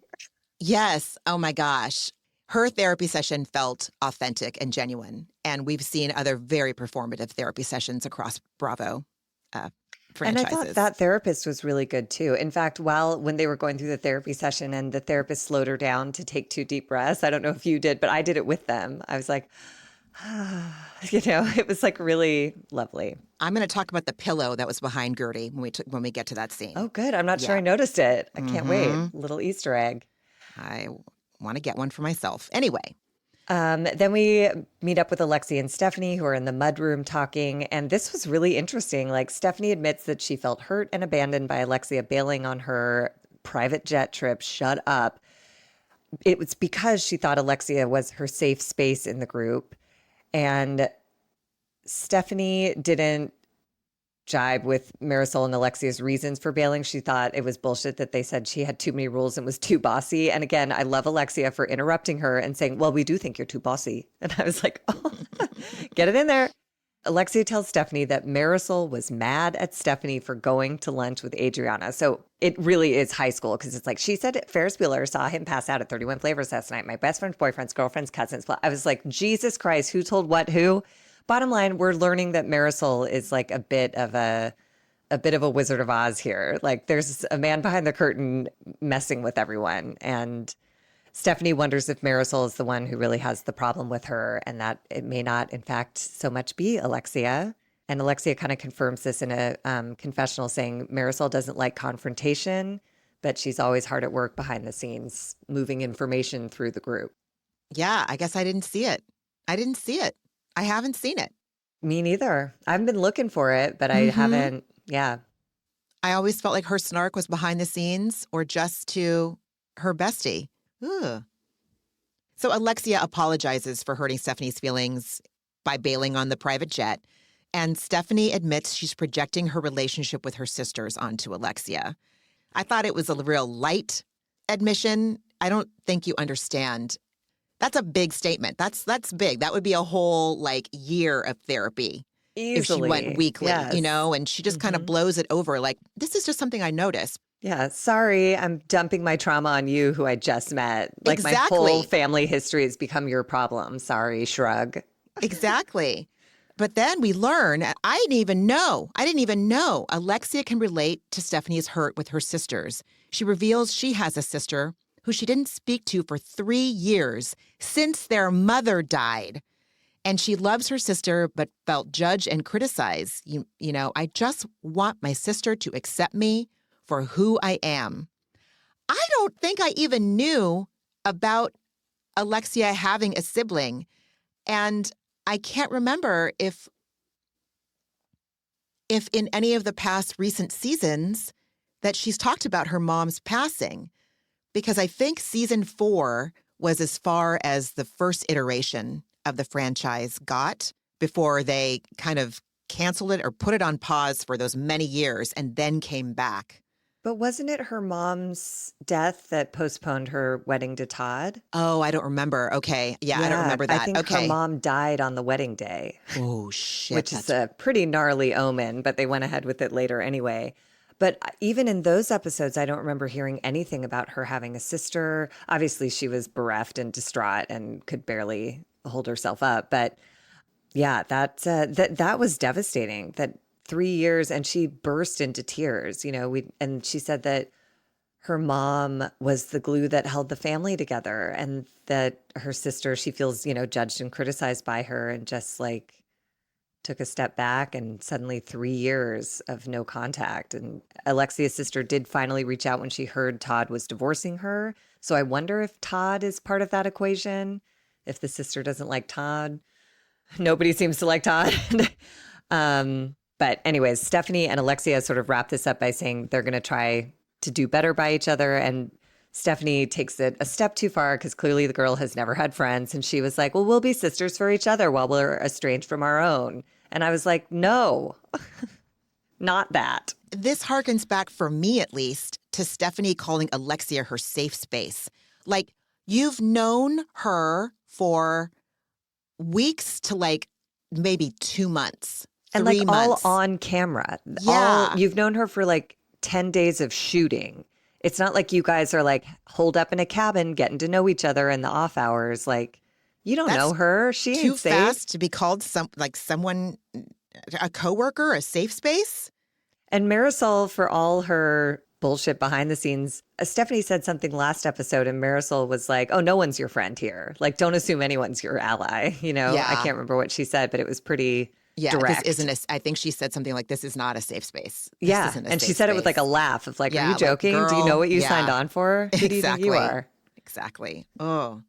Speaker 1: Yes. Oh my gosh. Her therapy session felt authentic and genuine. And we've seen other very performative therapy sessions across Bravo franchises.
Speaker 3: And I thought that therapist was really good too. In fact, when they were going through the therapy session and the therapist slowed her down to take 2 deep breaths, I don't know if you did, but I did it with them. I was like, it was like really lovely.
Speaker 1: I'm going to talk about the pillow that was behind Guerdy when we get to that scene.
Speaker 3: Oh, good. I'm not sure I noticed it. I can't wait.
Speaker 1: Mm-hmm.
Speaker 3: Little Easter egg.
Speaker 1: I want to get one for myself. Anyway.
Speaker 3: Then we meet up with Alexia and Stephanie, who are in the mudroom talking. And this was really interesting. Like, Stephanie admits that she felt hurt and abandoned by Alexia bailing on her private jet trip. Shut up. It was because she thought Alexia was her safe space in the group. And Stephanie didn't jibe with Marisol and Alexia's reasons for bailing. She thought it was bullshit that they said she had too many rules and was too bossy. And again, I love Alexia for interrupting her and saying, well, we do think you're too bossy. And I was like, oh, get it in there. Alexia tells Stephanie that Marisol was mad at Stephanie for going to lunch with Adriana. So it really is high school because it's like, she said Ferris Bueller saw him pass out at 31 Flavors last night. My best friend's boyfriend's girlfriend's cousins. I was like, Jesus Christ, who told what who? Bottom line, we're learning that Marisol is like a bit of a Wizard of Oz here. Like there's a man behind the curtain messing with everyone. And Stephanie wonders if Marisol is the one who really has the problem with her and that it may not, in fact, so much be Alexia. And Alexia kind of confirms this in a confessional saying Marisol doesn't like confrontation, but she's always hard at work behind the scenes, moving information through the group.
Speaker 1: Yeah, I guess I didn't see it. I haven't seen it.
Speaker 3: Me neither. I've been looking for it, but I haven't. Yeah.
Speaker 1: I always felt like her snark was behind the scenes or just to her bestie. Ugh. So Alexia apologizes for hurting Stephanie's feelings by bailing on the private jet. And Stephanie admits she's projecting her relationship with her sisters onto Alexia. I thought it was a real light admission. I don't think you understand. That's a big statement. That's big. That would be a whole year of therapy.
Speaker 3: Easily.
Speaker 1: If she went weekly,
Speaker 3: Yes.
Speaker 1: and she just kind of blows it over like, this is just something I noticed.
Speaker 3: Yeah, sorry, I'm dumping my trauma on you who I just met. Like my
Speaker 1: Exactly.
Speaker 3: whole family history has become your problem. Sorry, shrug.
Speaker 1: Exactly. But then we learn, I didn't even know Alexia can relate to Stephanie's hurt with her sisters. She reveals she has a sister who she didn't speak to for 3 years since their mother died. And she loves her sister, but felt judged and criticized. I just want my sister to accept me for who I am. I don't think I even knew about Alexia having a sibling. And I can't remember if in any of the past recent seasons that she's talked about her mom's passing, because I think season 4 was as far as the first iteration of the franchise got before they kind of canceled it or put it on pause for those many years and then came back.
Speaker 3: But wasn't it her mom's death that postponed her wedding to Todd?
Speaker 1: Oh, I don't remember. Okay. Yeah, I don't remember that.
Speaker 3: I think
Speaker 1: okay.
Speaker 3: her mom died on the wedding day.
Speaker 1: Oh, shit.
Speaker 3: Which is a pretty gnarly omen, but they went ahead with it later anyway. But even in those episodes, I don't remember hearing anything about her having a sister. Obviously, she was bereft and distraught and could barely hold herself up. But yeah, that was devastating. That 3 years, and she burst into tears. And she said that her mom was the glue that held the family together, and that her sister, she feels, judged and criticized by her, and just took a step back, and suddenly 3 years of no contact. And Alexia's sister did finally reach out when she heard Todd was divorcing her. So I wonder if Todd is part of that equation, if the sister doesn't like Todd. Nobody seems to like Todd. But anyways, Stephanie and Alexia sort of wrap this up by saying they're going to try to do better by each other. And Stephanie takes it a step too far because clearly the girl has never had friends. And she was like, well, we'll be sisters for each other while we're estranged from our own. And I was like, no, not that.
Speaker 1: This harkens back, for me at least, to Stephanie calling Alexia her safe space. Like, you've known her for weeks to maybe 2 months.
Speaker 3: And
Speaker 1: 3 months.
Speaker 3: all on camera.
Speaker 1: Yeah.
Speaker 3: You've known her for 10 days of shooting. It's not like you guys are holed up in a cabin getting to know each other in the off hours. You don't know her. She ain't
Speaker 1: too
Speaker 3: safe.
Speaker 1: fast to be called someone, a coworker, a safe space.
Speaker 3: And Marisol, for all her bullshit behind the scenes, Stephanie said something last episode, and Marisol was like, oh, no one's your friend here. Don't assume anyone's your ally.
Speaker 1: Yeah.
Speaker 3: I can't remember what she said, but it was pretty direct.
Speaker 1: This isn't I think she said something like, this is not a safe space.
Speaker 3: Yeah. And she said it with a laugh of are you joking?
Speaker 1: girl,
Speaker 3: do you know what you signed on for? Who do you think you are?
Speaker 1: Exactly. Oh.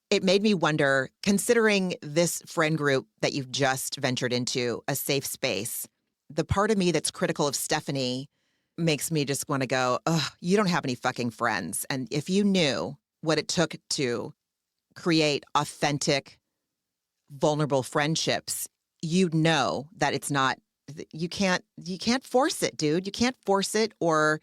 Speaker 1: It made me wonder, considering this friend group that you've just ventured into, a safe space, the part of me that's critical of Stephanie makes me just want to go, ugh, you don't have any fucking friends. And if you knew what it took to create authentic, vulnerable friendships, you'd know that it's not, you can't force it, dude. You can't force it, or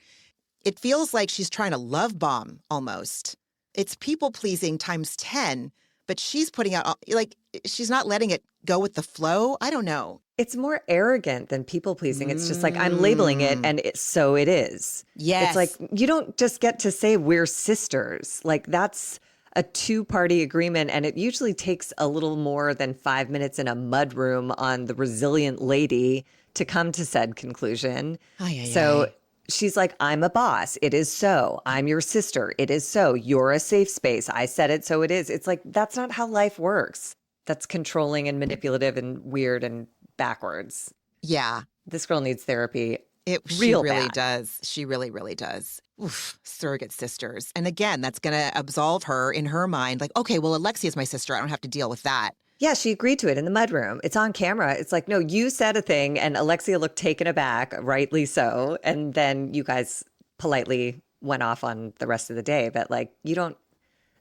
Speaker 1: it feels like she's trying to love bomb almost. It's people pleasing times 10, but she's putting out, like, she's not letting it go with the flow. I don't know.
Speaker 3: It's more arrogant than people pleasing. It's just like, I'm labeling it and so it is. It's like,
Speaker 1: Yes.
Speaker 3: you don't just get to say we're sisters. Like, that's a two-party agreement, and it usually takes a little more than 5 minutes in a mudroom on the resilient lady to come to said conclusion.
Speaker 1: Ay, ay,
Speaker 3: So
Speaker 1: ay.
Speaker 3: she's like, I'm a boss. It is so. I'm your sister. It is so. You're a safe space. I said it, so it is. It's like, that's not how life works. That's controlling and manipulative and weird and backwards.
Speaker 1: Yeah.
Speaker 3: This girl needs therapy.
Speaker 1: She
Speaker 3: Real
Speaker 1: really
Speaker 3: bad.
Speaker 1: does. She really, really does. Oof, surrogate sisters. And again, that's going to absolve her in her mind. Like, okay, well, Alexia's my sister. I don't have to deal with that.
Speaker 3: Yeah, she agreed to it in the mudroom. It's on camera. It's like, no, you said a thing, and Alexia looked taken aback, rightly so. And then you guys politely went off on the rest of the day. But like,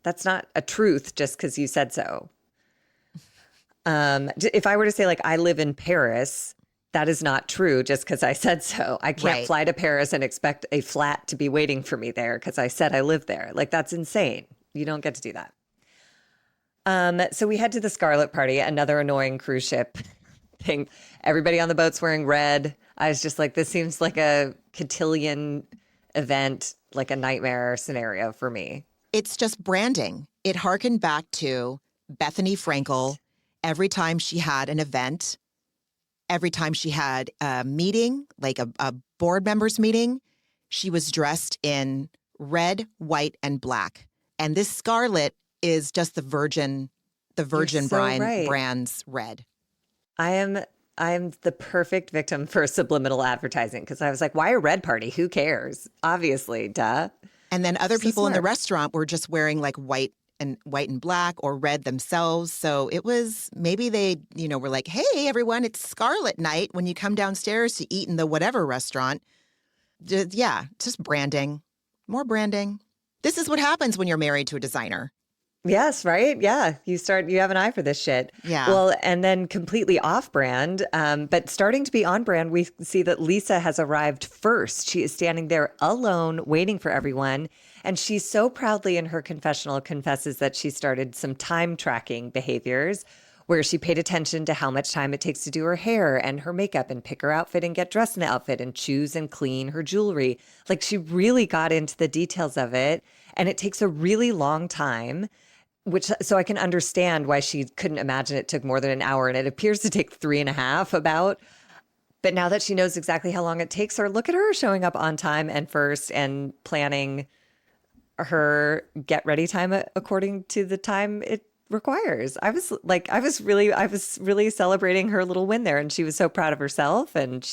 Speaker 3: that's not a truth just because you said so. If I were to say, like, I live in Paris, that is not true just because I said so. I can't
Speaker 1: Right.
Speaker 3: fly to Paris and expect a flat to be waiting for me there because I said I live there. Like, that's insane. You don't get to do that. So we head to the Scarlet Party, another annoying cruise ship thing. Everybody on the boat's wearing red. I was just like, this seems like a cotillion event, like a nightmare scenario for me.
Speaker 1: It's just branding. It harkened back to Bethany Frankel. Every time she had an event, every time she had a meeting, like a board members meeting, she was dressed in red, white, and black. And this scarlet is just the Virgin
Speaker 3: so right.
Speaker 1: brand's red.
Speaker 3: I am the perfect victim for subliminal advertising because I was like, why a red party? Who cares? Obviously, duh.
Speaker 1: And then other
Speaker 3: So
Speaker 1: people in the
Speaker 3: smart.
Speaker 1: restaurant were just wearing like white and black or red themselves. So it was, maybe they, were like, hey, everyone, it's Scarlet Night when you come downstairs to eat in the whatever restaurant. Just branding. More branding. This is what happens when you're married to a designer.
Speaker 3: Yes, right? Yeah. You have an eye for this shit.
Speaker 1: Yeah.
Speaker 3: Well, and then completely off brand, but starting to be on brand, we see that Lisa has arrived first. She is standing there alone, waiting for everyone. And she so proudly in her confessional confesses that she started some time tracking behaviors where she paid attention to how much time it takes to do her hair and her makeup and pick her outfit and get dressed in the outfit and choose and clean her jewelry. Like, she really got into the details of it. And it takes a really long time. So I can understand why she couldn't imagine it took more than an hour, and it appears to take 3.5 about. But now that she knows exactly how long it takes her, look at her showing up on time and first and planning her get ready time according to the time it requires. I was really celebrating her little win there, and she was so proud of herself. And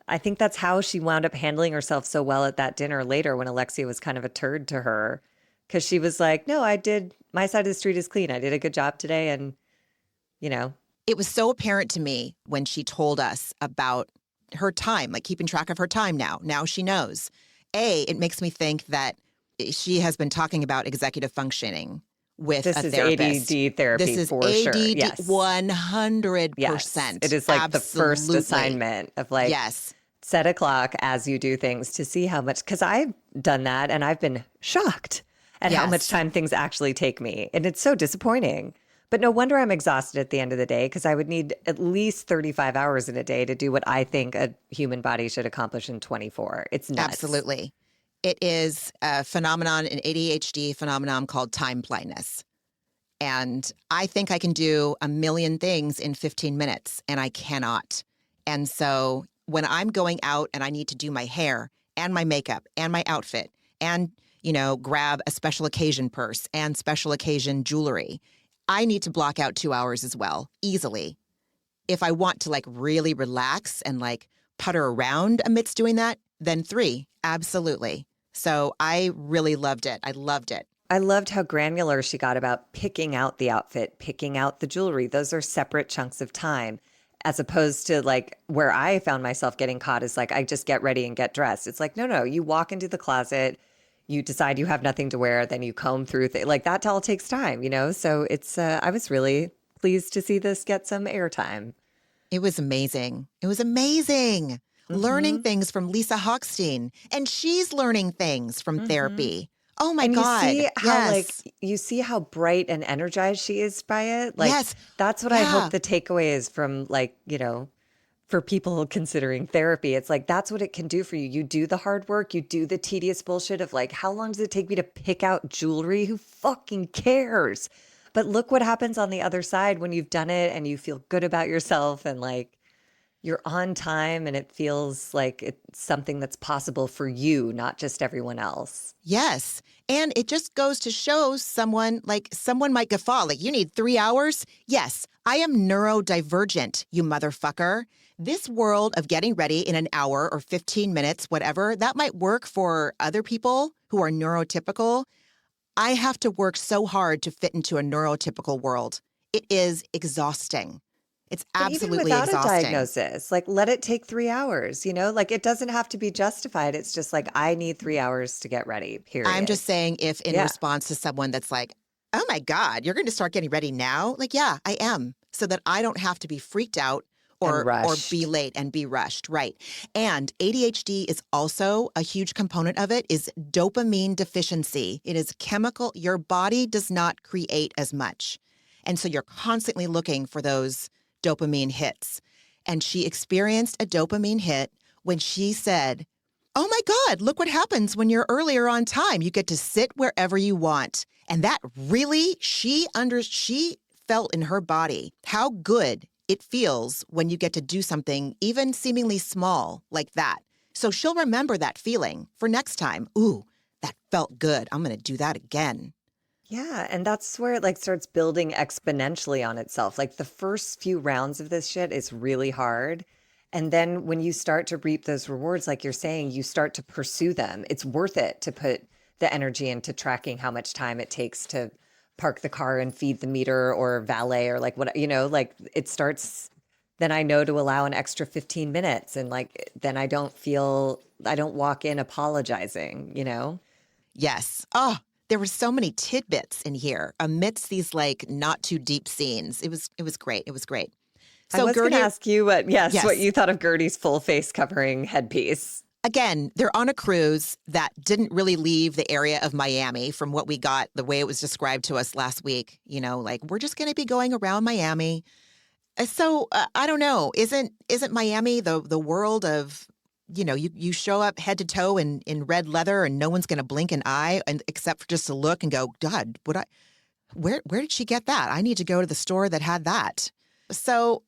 Speaker 3: I think that's how she wound up handling herself so well at that dinner later when Alexia was kind of a turd to her. Because she was like, no, my side of the street is clean. I did a good job today. And,
Speaker 1: It was so apparent to me when she told us about her time, like keeping track of her time now. Now she knows. It makes me think that she has been talking about executive functioning with
Speaker 3: this
Speaker 1: a
Speaker 3: is
Speaker 1: therapist.
Speaker 3: ADD therapy
Speaker 1: This is
Speaker 3: for
Speaker 1: ADD
Speaker 3: sure. Yes.
Speaker 1: 100%.
Speaker 3: Yes. It is like the first
Speaker 1: Absolutely.
Speaker 3: assignment of like,
Speaker 1: Yes.
Speaker 3: set a clock as you do things to see how much, because I've done that and I've been shocked at how
Speaker 1: Yes.
Speaker 3: much time things actually take me. And it's so disappointing. But no wonder I'm exhausted at the end of the day, because I would need at least 35 hours in a day to do what I think a human body should accomplish in 24. It's nuts.
Speaker 1: Absolutely. It is a phenomenon, an ADHD phenomenon called time blindness. And I think I can do a million things in 15 minutes, and I cannot. And so when I'm going out and I need to do my hair and my makeup and my outfit and, grab a special occasion purse and special occasion jewelry, I need to block out 2 hours as well, easily. If I want to really relax and putter around amidst doing that, then 3, absolutely. So I really loved it. I loved it.
Speaker 3: I loved how granular she got about picking out the outfit, picking out the jewelry. Those are separate chunks of time, as opposed to where I found myself getting caught is I just get ready and get dressed. It's no, you walk into the closet, you decide you have nothing to wear, then you comb through that all takes time, So it's, I was really pleased to see this get some airtime.
Speaker 1: It was amazing. It was amazing. Learning things from Lisa Hochstein. And she's learning things from therapy. Oh my
Speaker 3: And
Speaker 1: God. Yes.
Speaker 3: you see how bright and energized she is by it. Like
Speaker 1: Yes.
Speaker 3: that's what I hope
Speaker 1: Yeah.
Speaker 3: the takeaway is from like, for people considering therapy. It's like that's what it can do for you. You do the hard work, you do the tedious bullshit of like, how long does it take me to pick out jewelry? Who fucking cares? But look what happens on the other side when you've done it and you feel good about yourself and like you're on time and it feels like it's something that's possible for you, not just everyone else.
Speaker 1: Yes. And it just goes to show someone might guffaw, like, you need 3 hours? Yes, I am neurodivergent, you motherfucker. This world of getting ready in an hour or 15 minutes, whatever, that might work for other people who are neurotypical. I have to work so hard to fit into a neurotypical world. It is exhausting. It's
Speaker 3: But even
Speaker 1: absolutely
Speaker 3: without a
Speaker 1: exhausting.
Speaker 3: diagnosis, like let it take 3 hours, like it doesn't have to be justified. It's just like, I need 3 hours to get ready,
Speaker 1: I'm just
Speaker 3: period.
Speaker 1: saying, if in
Speaker 3: Yeah.
Speaker 1: response to someone that's like, oh my God, you're going to start getting ready now? Like, yeah, I am. So that I don't have to be freaked out
Speaker 3: And
Speaker 1: or be
Speaker 3: rushed.
Speaker 1: late and be rushed. Right. And ADHD is also a huge component of it is dopamine deficiency. It is chemical. Your body does not create as much. And so you're constantly looking for those dopamine hits. And she experienced a dopamine hit when she said, oh my God, look what happens when you're earlier on time. You get to sit wherever you want. And that really, she felt in her body how good it feels when you get to do something even seemingly small like that. So she'll remember that feeling for next time. Ooh, that felt good. I'm going to do that again.
Speaker 3: Yeah. And that's where it like starts building exponentially on itself. Like the first few rounds of this shit is really hard. And then when you start to reap those rewards, like you're saying, you start to pursue them. It's worth it to put the energy into tracking how much time it takes to park the car and feed the meter or valet or like what, like it starts. Then I know to allow an extra 15 minutes. And like, then I don't walk in apologizing.
Speaker 1: Yes. Oh, there were so many tidbits in here amidst these like not too deep scenes. It was great. It was great.
Speaker 3: I
Speaker 1: So
Speaker 3: was going to
Speaker 1: Guerdy,
Speaker 3: ask you what
Speaker 1: yes.
Speaker 3: you thought of Guerdy's full face covering headpiece.
Speaker 1: Again, they're on a cruise that didn't really leave the area of Miami from what we got, the way it was described to us last week. Like we're just going to be going around Miami. So I don't know. Isn't Miami the world of, you show up head to toe in red leather and no one's going to blink an eye and except for just to look and go, God, where did she get that? I need to go to the store that had that. So,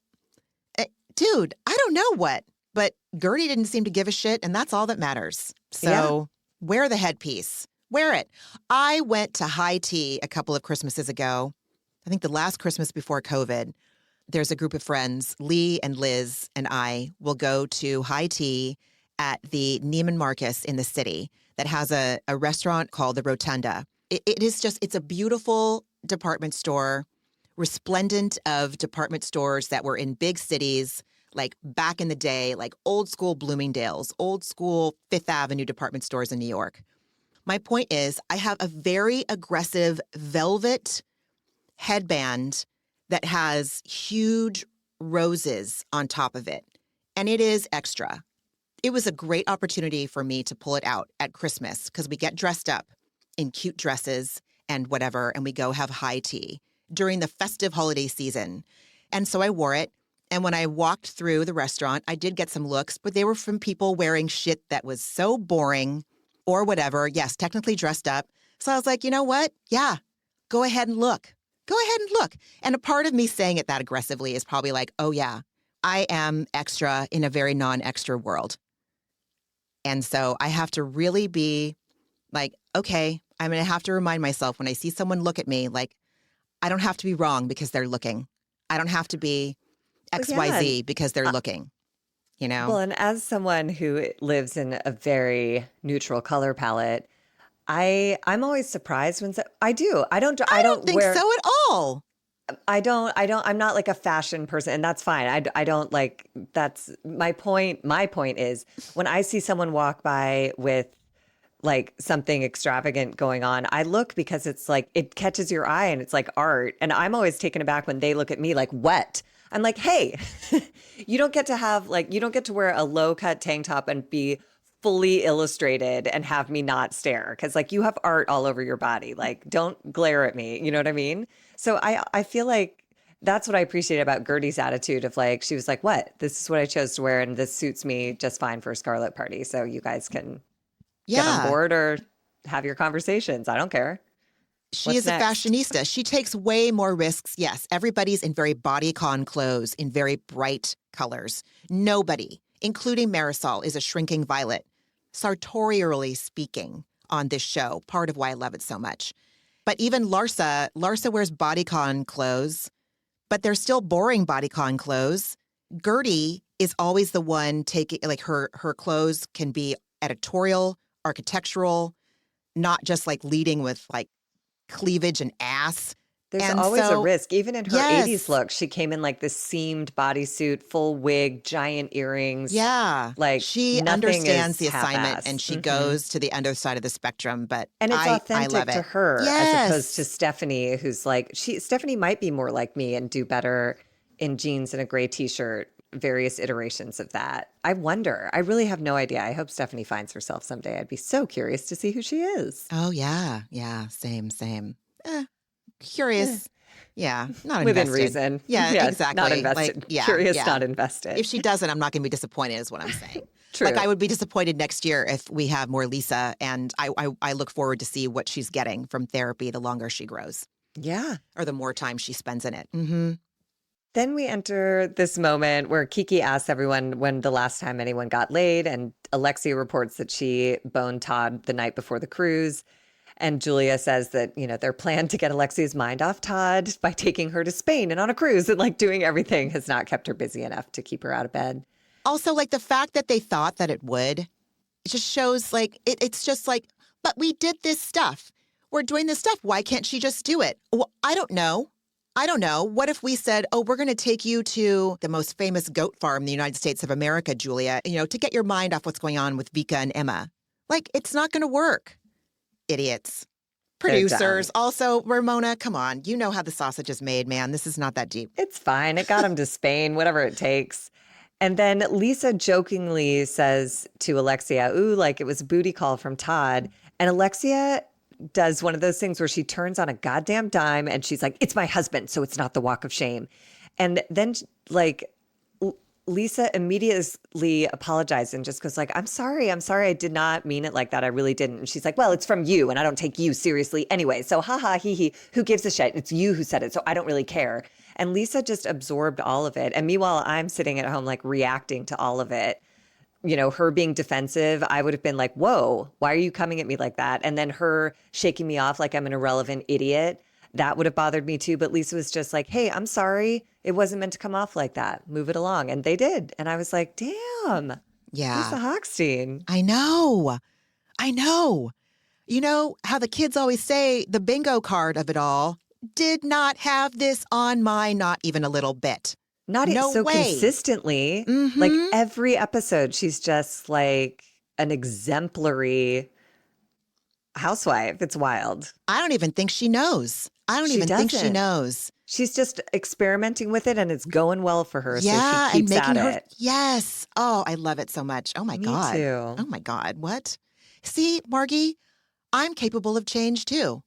Speaker 1: dude, I don't know what. But Guerdy didn't seem to give a shit, and that's all that matters. So wear the headpiece. Wear it. I went to high tea a couple of Christmases ago. I think the last Christmas before COVID. There's a group of friends, Lee and Liz and I will go to high tea at the Neiman Marcus in the city that has a restaurant called the Rotunda. It's a beautiful department store, resplendent of department stores that were in big cities, like back in the day, like old school Bloomingdale's, old school Fifth Avenue department stores in New York. My point is, I have a very aggressive velvet headband that has huge roses on top of it, and it is extra. It was a great opportunity for me to pull it out at Christmas because we get dressed up in cute dresses and whatever, and we go have high tea during the festive holiday season. And so I wore it. And when I walked through the restaurant, I did get some looks, but they were from people wearing shit that was so boring or whatever. Yes, technically dressed up. So I was like, you know what? Yeah, go ahead and look. Go ahead and look. And a part of me saying it that aggressively is probably like, oh yeah, I am extra in a very non-extra world. And so I have to really be like, okay, I'm going to have to remind myself when I see someone look at me, like, I don't have to be wrong because they're looking. I don't have to be XYZ because they're looking,
Speaker 3: Well, and as someone who lives in a very neutral color palette, I'm always surprised when I do. I don't
Speaker 1: think
Speaker 3: wear
Speaker 1: so at all.
Speaker 3: I'm not like a fashion person, and that's fine. I don't like, that's my point. My point is when I see someone walk by with like something extravagant going on, I look because it's like, it catches your eye and it's like art. And I'm always taken aback when they look at me like, what? I'm like, hey, you don't get to wear a low cut tank top and be fully illustrated and have me not stare. Because like you have art all over your body. Like don't glare at me. You know what I mean? So I feel like that's what I appreciate about Guerdy's attitude of like, she was like, what? This is what I chose to wear and this suits me just fine for a Scarlet party. So you guys can get on
Speaker 1: Yeah.
Speaker 3: board or have your conversations. I don't care.
Speaker 1: She
Speaker 3: What's
Speaker 1: is a
Speaker 3: next?
Speaker 1: fashionista. She takes way more risks. Yes, everybody's in very bodycon clothes in very bright colors. Nobody, including Marisol, is a shrinking violet, sartorially speaking, on this show. Part of why I love it so much. But even Larsa wears bodycon clothes, but they're still boring bodycon clothes. Guerdy is always the one taking, like her clothes can be editorial, architectural, not just like leading with like cleavage and ass.
Speaker 3: There's
Speaker 1: And
Speaker 3: always a
Speaker 1: so,
Speaker 3: risk. Even in her 80s
Speaker 1: yes,
Speaker 3: look, she came in like this seamed bodysuit, full wig, giant earrings.
Speaker 1: yeah,
Speaker 3: Like
Speaker 1: she
Speaker 3: nothing
Speaker 1: understands
Speaker 3: is
Speaker 1: the assignment and
Speaker 3: half-ass.
Speaker 1: she goes to the other side of the spectrum. But
Speaker 3: And it's
Speaker 1: I
Speaker 3: authentic
Speaker 1: love
Speaker 3: to
Speaker 1: it.
Speaker 3: her as opposed to
Speaker 1: Yes.
Speaker 3: Stephanie, who's like, Stephanie might be more like me and do better in jeans and a gray t-shirt, various iterations of that. I wonder. I really have no idea. I hope Stephanie finds herself someday. I'd be so curious to see who she is.
Speaker 1: Oh, yeah. Yeah. Same. Curious. Yeah. Not
Speaker 3: Within
Speaker 1: invested.
Speaker 3: reason.
Speaker 1: Yeah,
Speaker 3: Yeah,
Speaker 1: exactly.
Speaker 3: not
Speaker 1: Like,
Speaker 3: invested.
Speaker 1: yeah.
Speaker 3: Curious,
Speaker 1: Yeah.
Speaker 3: not invested.
Speaker 1: If she doesn't, I'm not going to be disappointed is what I'm saying.
Speaker 3: True.
Speaker 1: Like I would be disappointed next year if we have more Lisa, and I look forward to see what she's getting from therapy the longer she grows
Speaker 3: Yeah.
Speaker 1: or the more time she spends in it. Mm-hmm.
Speaker 3: Then we enter this moment where Kiki asks everyone when the last time anyone got laid, and Alexia reports that she boned Todd the night before the cruise. And Julia says that, you know, their plan to get Alexia's mind off Todd by taking her to Spain and on a cruise and like doing everything has not kept her busy enough to keep her out of bed.
Speaker 1: Also, like the fact that they thought that it would, it just shows like it's just like, but we did this stuff. We're doing this stuff. Why can't she just do it? Well, I don't know. What if we said, oh, we're going to take you to the most famous goat farm in the United States of America, Julia, you know, to get your mind off what's going on with Vika and Emma. Like, it's not going to work. Idiots. Producers. Also, Ramona, come on. You know how the sausage is made, man. This is not that deep.
Speaker 3: It's fine. It got him to Spain, whatever it takes. And then Lisa jokingly says to Alexia, ooh, like it was a booty call from Todd. And Alexia does one of those things where she turns on a goddamn dime and she's like, it's my husband, so it's not the walk of shame. And then like Lisa immediately apologized and just goes like, I'm sorry. I did not mean it like that. I really didn't. And she's like, well, it's from you and I don't take you seriously anyway. So haha, hee hee, who gives a shit? It's you who said it. So I don't really care. And Lisa just absorbed all of it. And meanwhile, I'm sitting at home like reacting to all of it. You know, her being defensive, I would have been like, whoa, why are you coming at me like that? And then her shaking me off like I'm an irrelevant idiot. That would have bothered me too. But Lisa was just like, hey, I'm sorry. It wasn't meant to come off like that. Move it along. And they did. And I was like, damn.
Speaker 1: Yeah.
Speaker 3: Lisa Hochstein.
Speaker 1: I know. You know how the kids always say the bingo card of it all did not have this on my not even a little bit.
Speaker 3: Not
Speaker 1: No
Speaker 3: so
Speaker 1: way.
Speaker 3: consistently.
Speaker 1: Mhm.
Speaker 3: Like every episode, she's just like an exemplary housewife. It's wild.
Speaker 1: I don't even think she knows. Think she
Speaker 3: doesn't.
Speaker 1: knows.
Speaker 3: She's just experimenting with it and it's going well for her.
Speaker 1: Yeah,
Speaker 3: so she
Speaker 1: and
Speaker 3: keeps
Speaker 1: making
Speaker 3: at
Speaker 1: her.
Speaker 3: it.
Speaker 1: Yes. Oh, I love it so much. Oh my
Speaker 3: Me
Speaker 1: God.
Speaker 3: too.
Speaker 1: Oh my God. What? See, Margie, I'm capable of change too.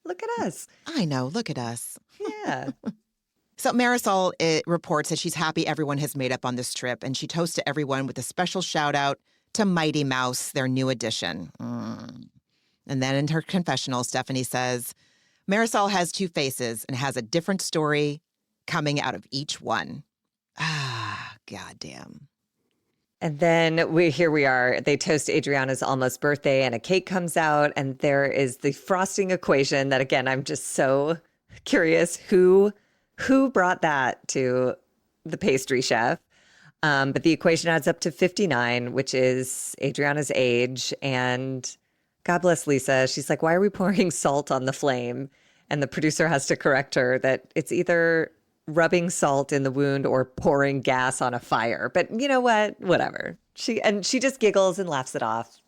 Speaker 3: Look at us.
Speaker 1: I know. Look at us.
Speaker 3: Yeah.
Speaker 1: So Marisol reports that she's happy everyone has made up on this trip, and she toasts to everyone with a special shout out to Mighty Mouse, their new addition. And then in her confessional, Stephanie says, Marisol has two faces and has a different story coming out of each one. Ah, goddamn.
Speaker 3: And then here we are. They toast Adriana's almost birthday and a cake comes out and there is the frosting equation that, again, I'm just so curious who brought that to the pastry chef. But the equation adds up to 59, which is Adriana's age. And God bless Lisa. She's like, why are we pouring salt on the flame? And the producer has to correct her that it's either rubbing salt in the wound or pouring gas on a fire. But you know what? Whatever. She just giggles and laughs it off.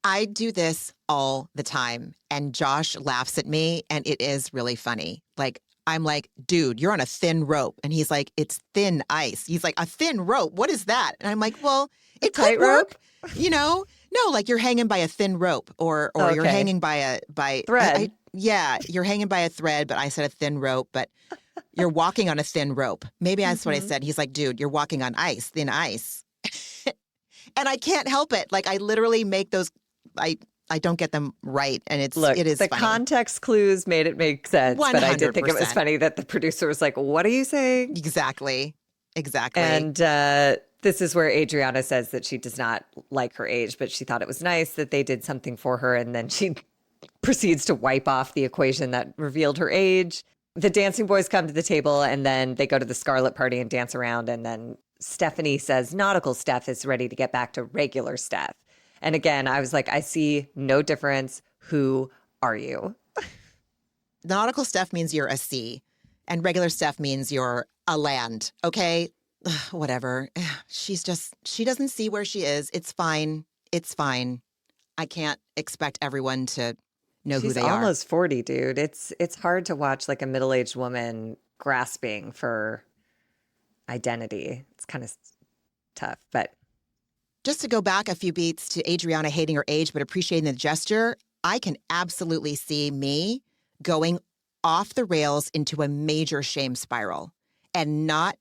Speaker 1: I do this all the time, and Josh laughs at me, and it is really funny. Like, I'm like, dude, you're on a thin rope. And he's like, it's thin ice. He's like, a thin rope? What is that? And I'm like, well, it could
Speaker 3: tightrope?
Speaker 1: work, you know? No, like you're hanging by a thin rope or you're
Speaker 3: Okay.
Speaker 1: hanging by
Speaker 3: Thread.
Speaker 1: yeah, you're hanging by a thread, but I said a thin rope, but you're walking on a thin rope. Maybe that's what I said. He's like, dude, you're walking on ice, thin ice. And I can't help it. Like I literally make those, I don't get them right. And it is
Speaker 3: the
Speaker 1: funny.
Speaker 3: context clues made it make sense.
Speaker 1: 100%.
Speaker 3: But I did think it was funny that the producer was like, what are you saying?
Speaker 1: Exactly.
Speaker 3: And this is where Adriana says that she does not like her age, but she thought it was nice that they did something for her. And then she proceeds to wipe off the equation that revealed her age. The dancing boys come to the table and then they go to the Scarlet party and dance around. And then Stephanie says nautical Steph is ready to get back to regular Steph. And again, I was like, I see no difference. Who are you?
Speaker 1: Nautical Steph means you're a sea, and regular Steph means you're a land. Okay, whatever. She doesn't see where she is. It's fine. It's fine. I can't expect everyone to know who
Speaker 3: She's
Speaker 1: they are.
Speaker 3: almost 40, dude. It's hard to watch like a middle-aged woman grasping for identity. It's kind of tough, but
Speaker 1: Just to go back a few beats to Adriana hating her age but appreciating the gesture, I can absolutely see me going off the rails into a major shame spiral and not.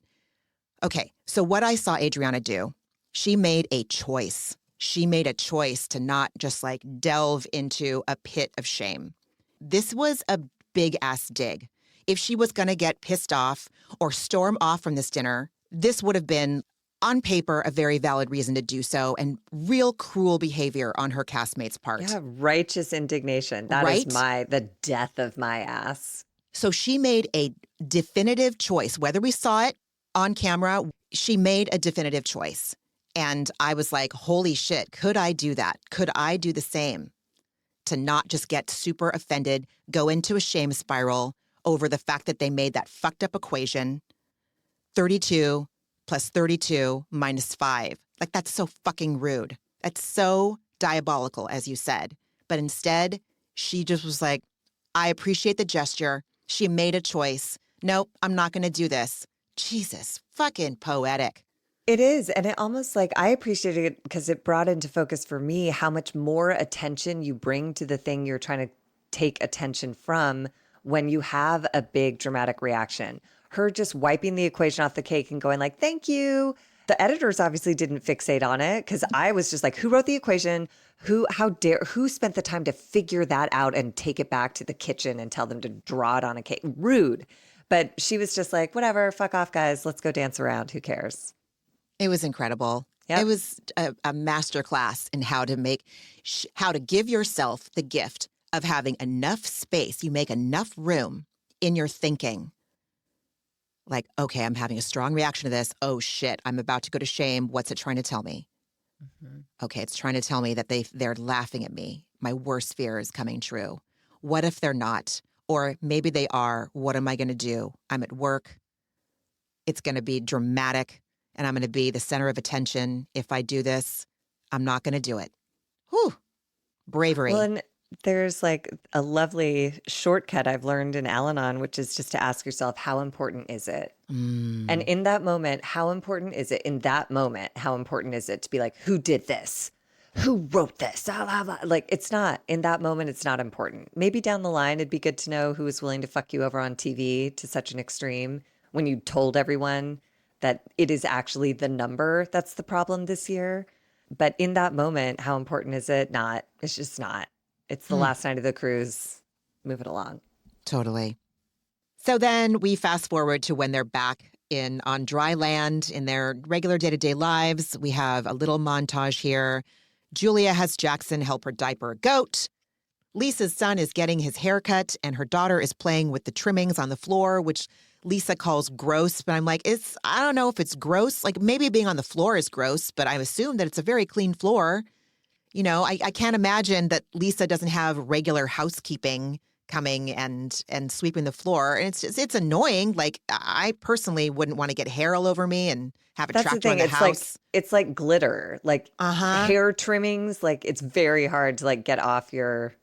Speaker 1: Okay, so what I saw Adriana do, she made a choice. She made a choice to not just like delve into a pit of shame. This was a big ass dig. If she was going to get pissed off or storm off from this dinner, this would have been on paper a very valid reason to do so and real cruel behavior on her castmate's part.
Speaker 3: yeah, righteous indignation. That is the death of my ass.
Speaker 1: So she made a definitive choice. Whether we saw it on camera, she made a definitive choice. And I was like, holy shit, could I do that? Could I do the same? To not just get super offended, go into a shame spiral over the fact that they made that fucked up equation, 32 plus 32 minus 5. Like, that's so fucking rude. That's so diabolical, as you said. But instead, she just was like, I appreciate the gesture. She made a choice. Nope, I'm not going to do this. Jesus, fucking poetic.
Speaker 3: It is. And it almost like I appreciated it because it brought into focus for me how much more attention you bring to the thing you're trying to take attention from when you have a big dramatic reaction. Her just wiping the equation off the cake and going like, thank you. The editors obviously didn't fixate on it because I was just like, who wrote the equation? Who spent the time to figure that out and take it back to the kitchen and tell them to draw it on a cake? Rude. But she was just like, whatever, fuck off, guys. Let's go dance around. Who cares?
Speaker 1: It was incredible.
Speaker 3: Yep.
Speaker 1: It was a master class in how to give yourself the gift of having enough space. You make enough room in your thinking. Like, okay, I'm having a strong reaction to this. Oh shit, I'm about to go to shame. What's it trying to tell me? Mm-hmm. Okay, it's trying to tell me that they're laughing at me. My worst fear is coming true. What if they're not? Or maybe they are. What am I going to do? I'm at work. It's going to be dramatic. And I'm going to be the center of attention. If I do this, I'm not going to do it. Whew. Bravery.
Speaker 3: Well, and there's like a lovely shortcut I've learned in Al-Anon, which is just to ask yourself, how important is it? And in that moment, how important is it? In that moment, how important is it to be like, who did this? Who wrote this? Blah, blah, blah. Like, it's not. In that moment, it's not important. Maybe down the line, it'd be good to know who was willing to fuck you over on TV to such an extreme when you told everyone that it is actually the number that's the problem this year. But in that moment, how important is it? Not. It's just not. It's the last night of the cruise. Move it along.
Speaker 1: Totally. So then we fast forward to when they're back on dry land in their regular day-to-day lives. We have a little montage here. Julia has Jackson help her diaper a goat. Lisa's son is getting his hair cut, and her daughter is playing with the trimmings on the floor, which Lisa calls gross, but I'm like, I don't know if it's gross. Like, maybe being on the floor is gross, but I assume that it's a very clean floor. You know, I can't imagine that Lisa doesn't have regular housekeeping coming and sweeping the floor. And it's annoying. Like, I personally wouldn't want to get hair all over me and have it tracked around the house.
Speaker 3: It's like glitter, like hair trimmings. Like, it's very hard to like get off your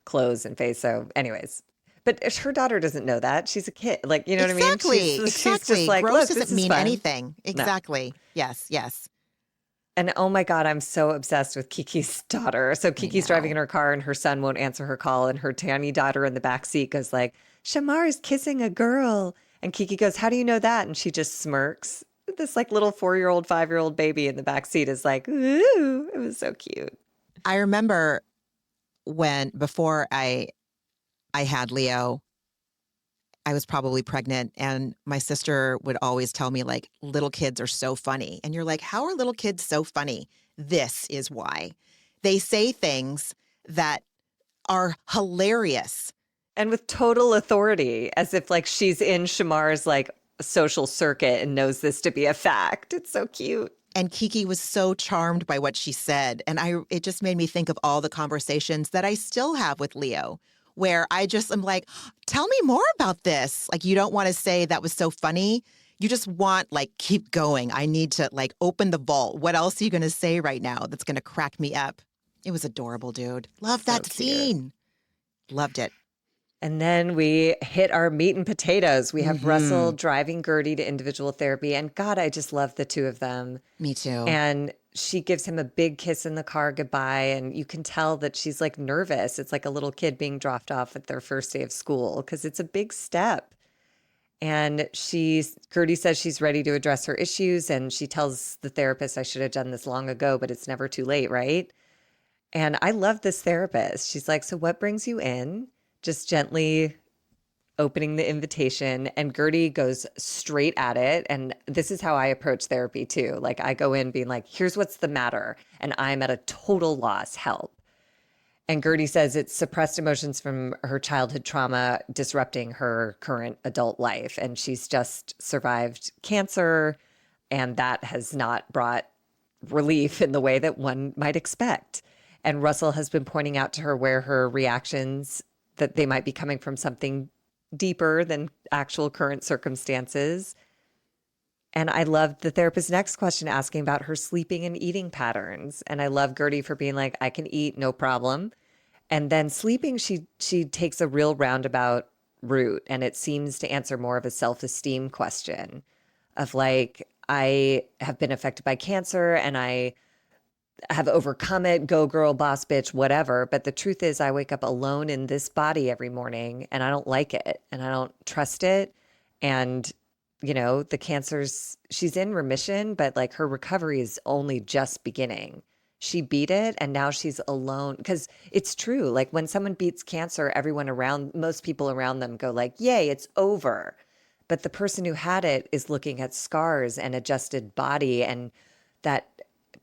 Speaker 3: clothes and face. So anyways, But her daughter doesn't know that. She's a kid. Like, you know what I mean?
Speaker 1: Exactly.
Speaker 3: She's just
Speaker 1: Exactly.
Speaker 3: like,
Speaker 1: Gross
Speaker 3: look,
Speaker 1: doesn't
Speaker 3: this is
Speaker 1: mean
Speaker 3: fun.
Speaker 1: anything.
Speaker 3: No.
Speaker 1: Exactly. Yes. Yes.
Speaker 3: And oh my God, I'm so obsessed with Kiki's daughter. So
Speaker 1: I
Speaker 3: Kiki's driving
Speaker 1: know.
Speaker 3: in her car and her son won't answer her call. And her tiny daughter in the back seat goes like, Shamar is kissing a girl. And Kiki goes, how do you know that? And she just smirks. This like little 4-year-old, 5-year-old baby in the back seat is like, ooh, it was so cute.
Speaker 1: I remember before I had Leo, I was probably pregnant, and my sister would always tell me, like, little kids are so funny. And you're like, how are little kids so funny? This is why. They say things that are hilarious.
Speaker 3: And with total authority, as if like she's in Shamar's like social circuit and knows this to be a fact. It's so cute.
Speaker 1: And Kiki was so charmed by what she said. And it just made me think of all the conversations that I still have with Leo, where I just am like, tell me more about this. Like, you don't want to say that was so funny. You just want, like, keep going. I need to, like, open the vault. What else are you going to say right now that's going to crack me up? It was adorable, dude. Love that scene. Loved it.
Speaker 3: And then we hit our meat and potatoes. We have Russell driving Guerdy to individual therapy. And God, I just love the two of them.
Speaker 1: Me too.
Speaker 3: And she gives him a big kiss in the car goodbye. And you can tell that she's like nervous. It's like a little kid being dropped off at their first day of school because it's a big step. And Guerdy says she's ready to address her issues. And she tells the therapist, I should have done this long ago, but it's never too late, right? And I love this therapist. She's like, so what brings you in? Just gently opening the invitation, and Guerdy goes straight at it. And this is how I approach therapy too. Like, I go in being like, here's what's the matter. And I'm at a total loss. Help. And Guerdy says it's suppressed emotions from her childhood trauma disrupting her current adult life. And she's just survived cancer. And that has not brought relief in the way that one might expect. And Russell has been pointing out to her where her reactions, that they might be coming from something deeper than actual current circumstances. And I loved the therapist's next question asking about her sleeping and eating patterns. And I love Guerdy for being like, I can eat, no problem. And then sleeping, she takes a real roundabout route. And it seems to answer more of a self-esteem question of like, I have been affected by cancer and I have overcome it, go girl, boss bitch, whatever. But the truth is I wake up alone in this body every morning and I don't like it and I don't trust it. And, you know, the she's in remission, but like her recovery is only just beginning. She beat it and now she's alone. Because it's true. Like when someone beats cancer, most people around them go like, yay, it's over. But the person who had it is looking at scars and adjusted body and that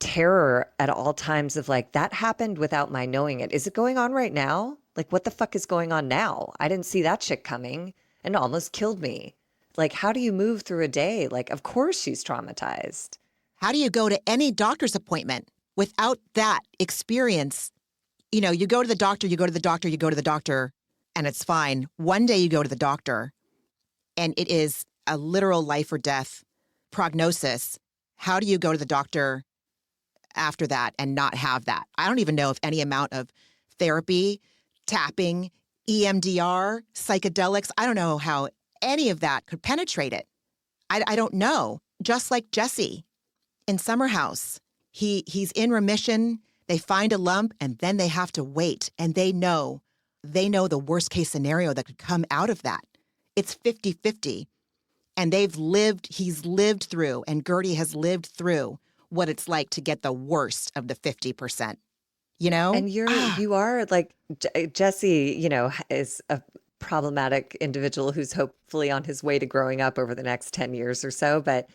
Speaker 3: terror at all times of like, that happened without my knowing it. Is it going on right now? Like, what the fuck is going on now? I didn't see that shit coming and it almost killed me. Like, how do you move through a day? Like, of course she's traumatized.
Speaker 1: How do you go to any doctor's appointment without that experience? You know, you go to the doctor, and it's fine. One day you go to the doctor and it is a literal life or death prognosis. How do you go to the doctor after that and not have that? I don't even know if any amount of therapy, tapping, EMDR, psychedelics, I don't know how any of that could penetrate it. I don't know. Just like Jesse in Summer House, he's in remission. They find a lump and then they have to wait. And they know the worst case scenario that could come out of that. It's 50-50. And he's lived through, and Guerdy has lived through what it's like to get the worst of the 50%, you know?
Speaker 3: And you are like, Jesse, you know, is a problematic individual who's hopefully on his way to growing up over the next 10 years or so. But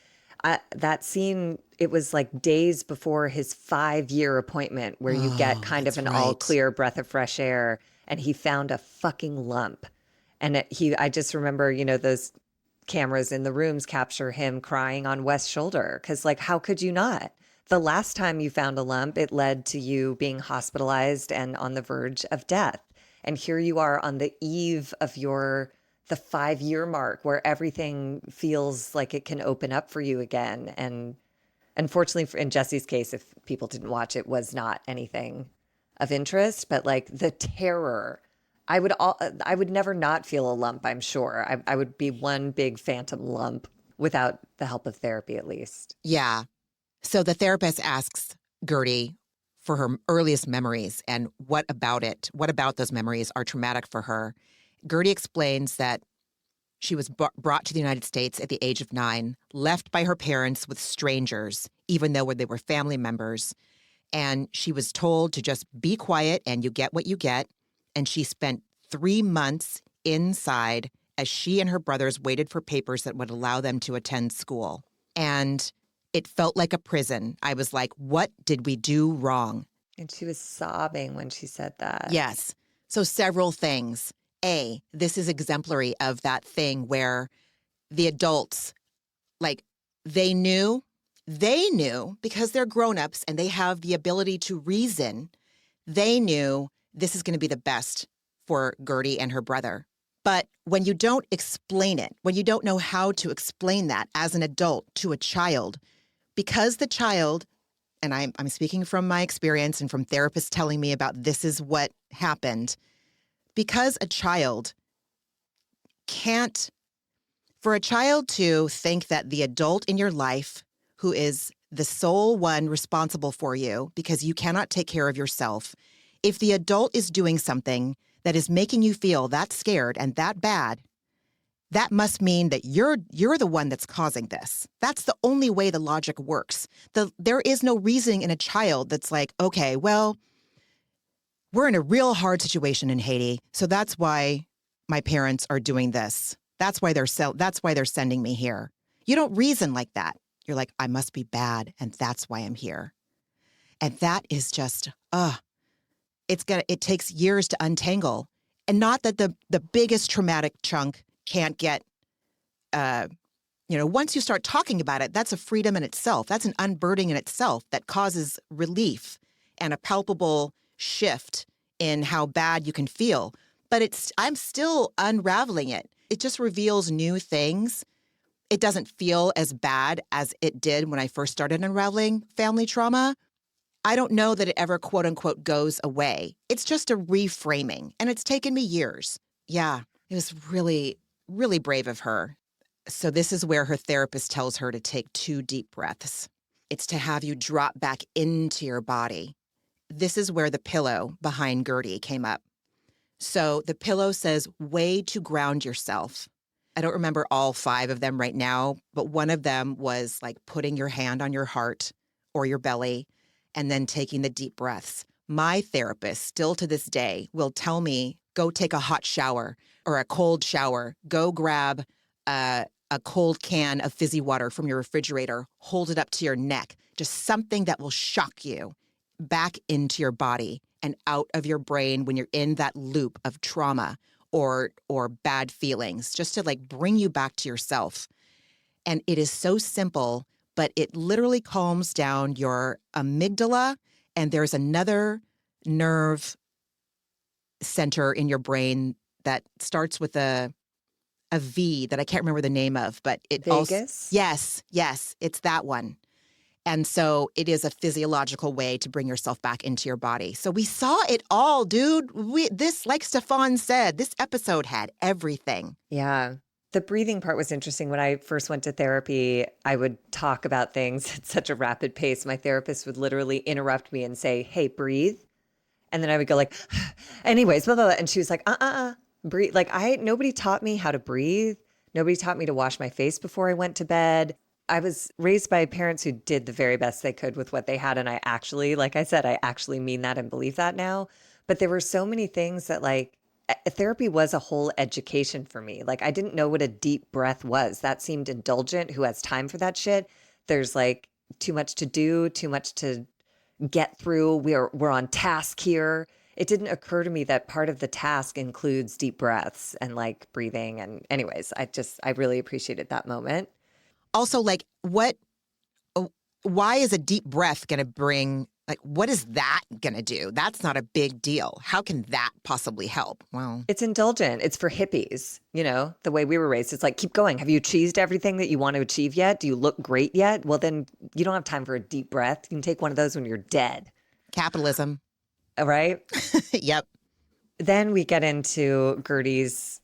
Speaker 3: that scene, it was like days before his 5-year appointment where you get kind of an all clear breath of fresh air. And he found a fucking lump. And I just remember, you know, those cameras in the rooms capture him crying on West's shoulder. Because, like, how could you not? The last time you found a lump, it led to you being hospitalized and on the verge of death. And here you are on the eve of the 5-year mark where everything feels like it can open up for you again. And unfortunately, in Jesse's case, if people didn't watch, it was not anything of interest. But like the terror I would never not feel a lump, I'm sure. I would be one big phantom lump without the help of therapy, at least.
Speaker 1: Yeah. So the therapist asks Guerdy for her earliest memories and what about it? What about those memories are traumatic for her? Guerdy explains that she was brought to the United States at the age of 9, left by her parents with strangers, even though they were family members. And she was told to just be quiet and you get what you get. And she spent 3 months inside as she and her brothers waited for papers that would allow them to attend school. And it felt like a prison. I was like, what did we do wrong?
Speaker 3: And she was sobbing when she said that.
Speaker 1: Yes. So several things. A, this is exemplary of that thing where the adults, like, they knew because they're grown-ups and they have the ability to reason. They knew this is going to be the best for Guerdy and her brother. But when you don't explain it, when you don't know how to explain that as an adult to a child, because the child, and I'm speaking from my experience and from therapists telling me about this is what happened, because a child can't, for a child to think that the adult in your life who is the sole one responsible for you because you cannot take care of yourself, if the adult is doing something that is making you feel that scared and that bad, that must mean that you're the one that's causing this. That's the only way the logic works. There is no reasoning in a child that's like, okay, well, we're in a real hard situation in Haiti, so that's why my parents are doing this. That's why they're sending me here. You don't reason like that. You're like, I must be bad, and that's why I'm here. And that is just, it takes years to untangle. And not that the biggest traumatic chunk can't get, once you start talking about it, that's a freedom in itself. That's an unburdening in itself that causes relief and a palpable shift in how bad you can feel. But I'm still unraveling it. It just reveals new things. It doesn't feel as bad as it did when I first started unraveling family trauma. I don't know that it ever, quote unquote, goes away. It's just a reframing, and it's taken me years. Yeah, it was really, really brave of her. So this is where her therapist tells her to take 2 deep breaths. It's to have you drop back into your body. This is where the pillow behind Guerdy came up. So the pillow says, way to ground yourself. I don't remember all 5 of them right now, but one of them was like putting your hand on your heart or your belly and then taking the deep breaths. My therapist, still to this day, will tell me, go take a hot shower or a cold shower. Go grab a cold can of fizzy water from your refrigerator. Hold it up to your neck. Just something that will shock you back into your body and out of your brain when you're in that loop of trauma or bad feelings, just to like bring you back to yourself. And it is so simple, but it literally calms down your amygdala. And there's another nerve center in your brain that starts with a V that I can't remember the name of, but it
Speaker 3: Vegas?
Speaker 1: Yes, it's that one. And so it is a physiological way to bring yourself back into your body. So we saw it all, dude. This, like Stefan said, this episode had everything.
Speaker 3: Yeah. The breathing part was interesting. When I first went to therapy, I would talk about things at such a rapid pace. My therapist would literally interrupt me and say, hey, breathe. And then I would go like, anyways, blah, blah, blah. And she was like, breathe. Like nobody taught me how to breathe. Nobody taught me to wash my face before I went to bed. I was raised by parents who did the very best they could with what they had. And I actually, like I said, I actually mean that and believe that now. But there were so many things that like therapy was a whole education for me. Like I didn't know what a deep breath was. That seemed indulgent. Who has time for that shit? There's like too much to do, too much to get through. We're on task here. It didn't occur to me that part of the task includes deep breaths and like breathing. And anyways, I really appreciated that moment.
Speaker 1: Also, like, why is a deep breath going to bring, like, what is that going to do? That's not a big deal. How can that possibly help? Well,
Speaker 3: it's indulgent. It's for hippies, the way we were raised. It's like, keep going. Have you achieved everything that you want to achieve yet? Do you look great yet? Well, then you don't have time for a deep breath. You can take one of those when you're dead.
Speaker 1: Capitalism.
Speaker 3: All right?
Speaker 1: Yep.
Speaker 3: then we get into Guerdy's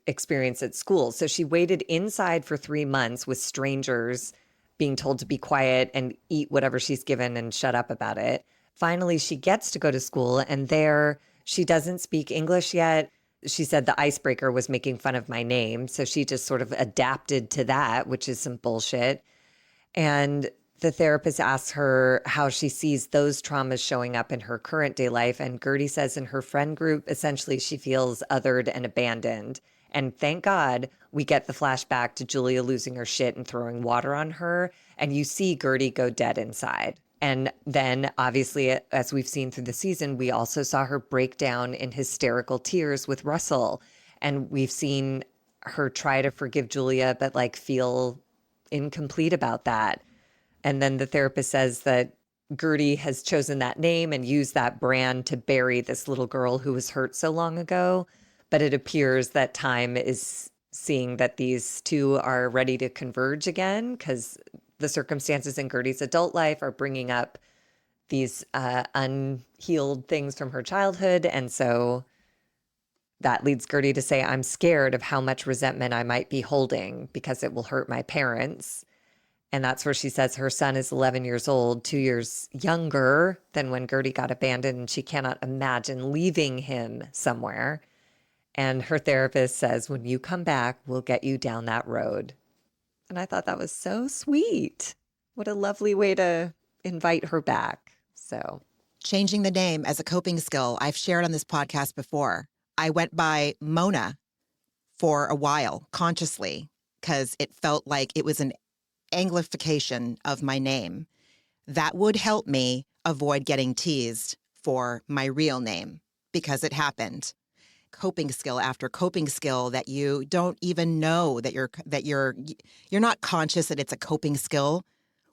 Speaker 3: experience at school. So she waited inside for 3 months with strangers, being told to be quiet and eat whatever she's given and shut up about it. Finally, she gets to go to school, and there she doesn't speak English yet. She said the icebreaker was making fun of my name. So she just sort of adapted to that, which is some bullshit. And the therapist asks her how she sees those traumas showing up in her current day life. And Guerdy says in her friend group, essentially, she feels othered and abandoned. And thank God we get the flashback to Julia losing her shit and throwing water on her. And you see Guerdy go dead inside. And then, obviously, as we've seen through the season, we also saw her break down in hysterical tears with Russell. And we've seen her try to forgive Julia, but like feel incomplete about that. And then the therapist says that Guerdy has chosen that name and used that brand to bury this little girl who was hurt so long ago. But it appears that time is seeing that these two are ready to converge again, because the circumstances in Guerdy's adult life are bringing up these unhealed things from her childhood. And so that leads Guerdy to say, I'm scared of how much resentment I might be holding because it will hurt my parents. And that's where she says her son is 11 years old, 2 years younger than when Guerdy got abandoned, and she cannot imagine leaving him somewhere. And her therapist says, when you come back, we'll get you down that road. And I thought that was so sweet. What a lovely way to invite her back. So
Speaker 1: Changing the name as a coping skill, I've shared on this podcast before. I went by Mona for a while consciously because it felt like it was an Anglification of my name. That would help me avoid getting teased for my real name because it happened. Coping skill after coping skill that you don't even know that you're not conscious that it's a coping skill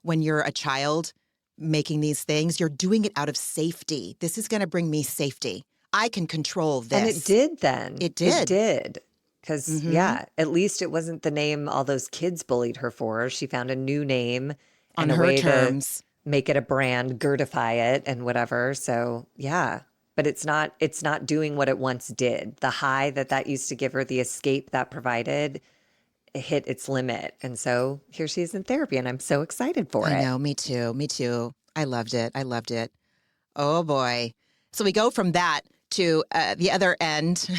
Speaker 1: when you're a child making these things. You're doing it out of safety. This is going to bring me safety. I can control this.
Speaker 3: And it did then.
Speaker 1: It did.
Speaker 3: It did. Because, yeah, at least it wasn't the name all those kids bullied her for. She found a new name
Speaker 1: on
Speaker 3: and a
Speaker 1: her
Speaker 3: way
Speaker 1: terms.
Speaker 3: To make it a brand, Guerdify it and whatever. So, yeah. But it's not doing what it once did. The high that used to give her, the escape that provided, hit its limit. And so here she is in therapy, and I'm so excited for it.
Speaker 1: I know, me too. Me too. I loved it. Oh, boy. So we go from that to the other end,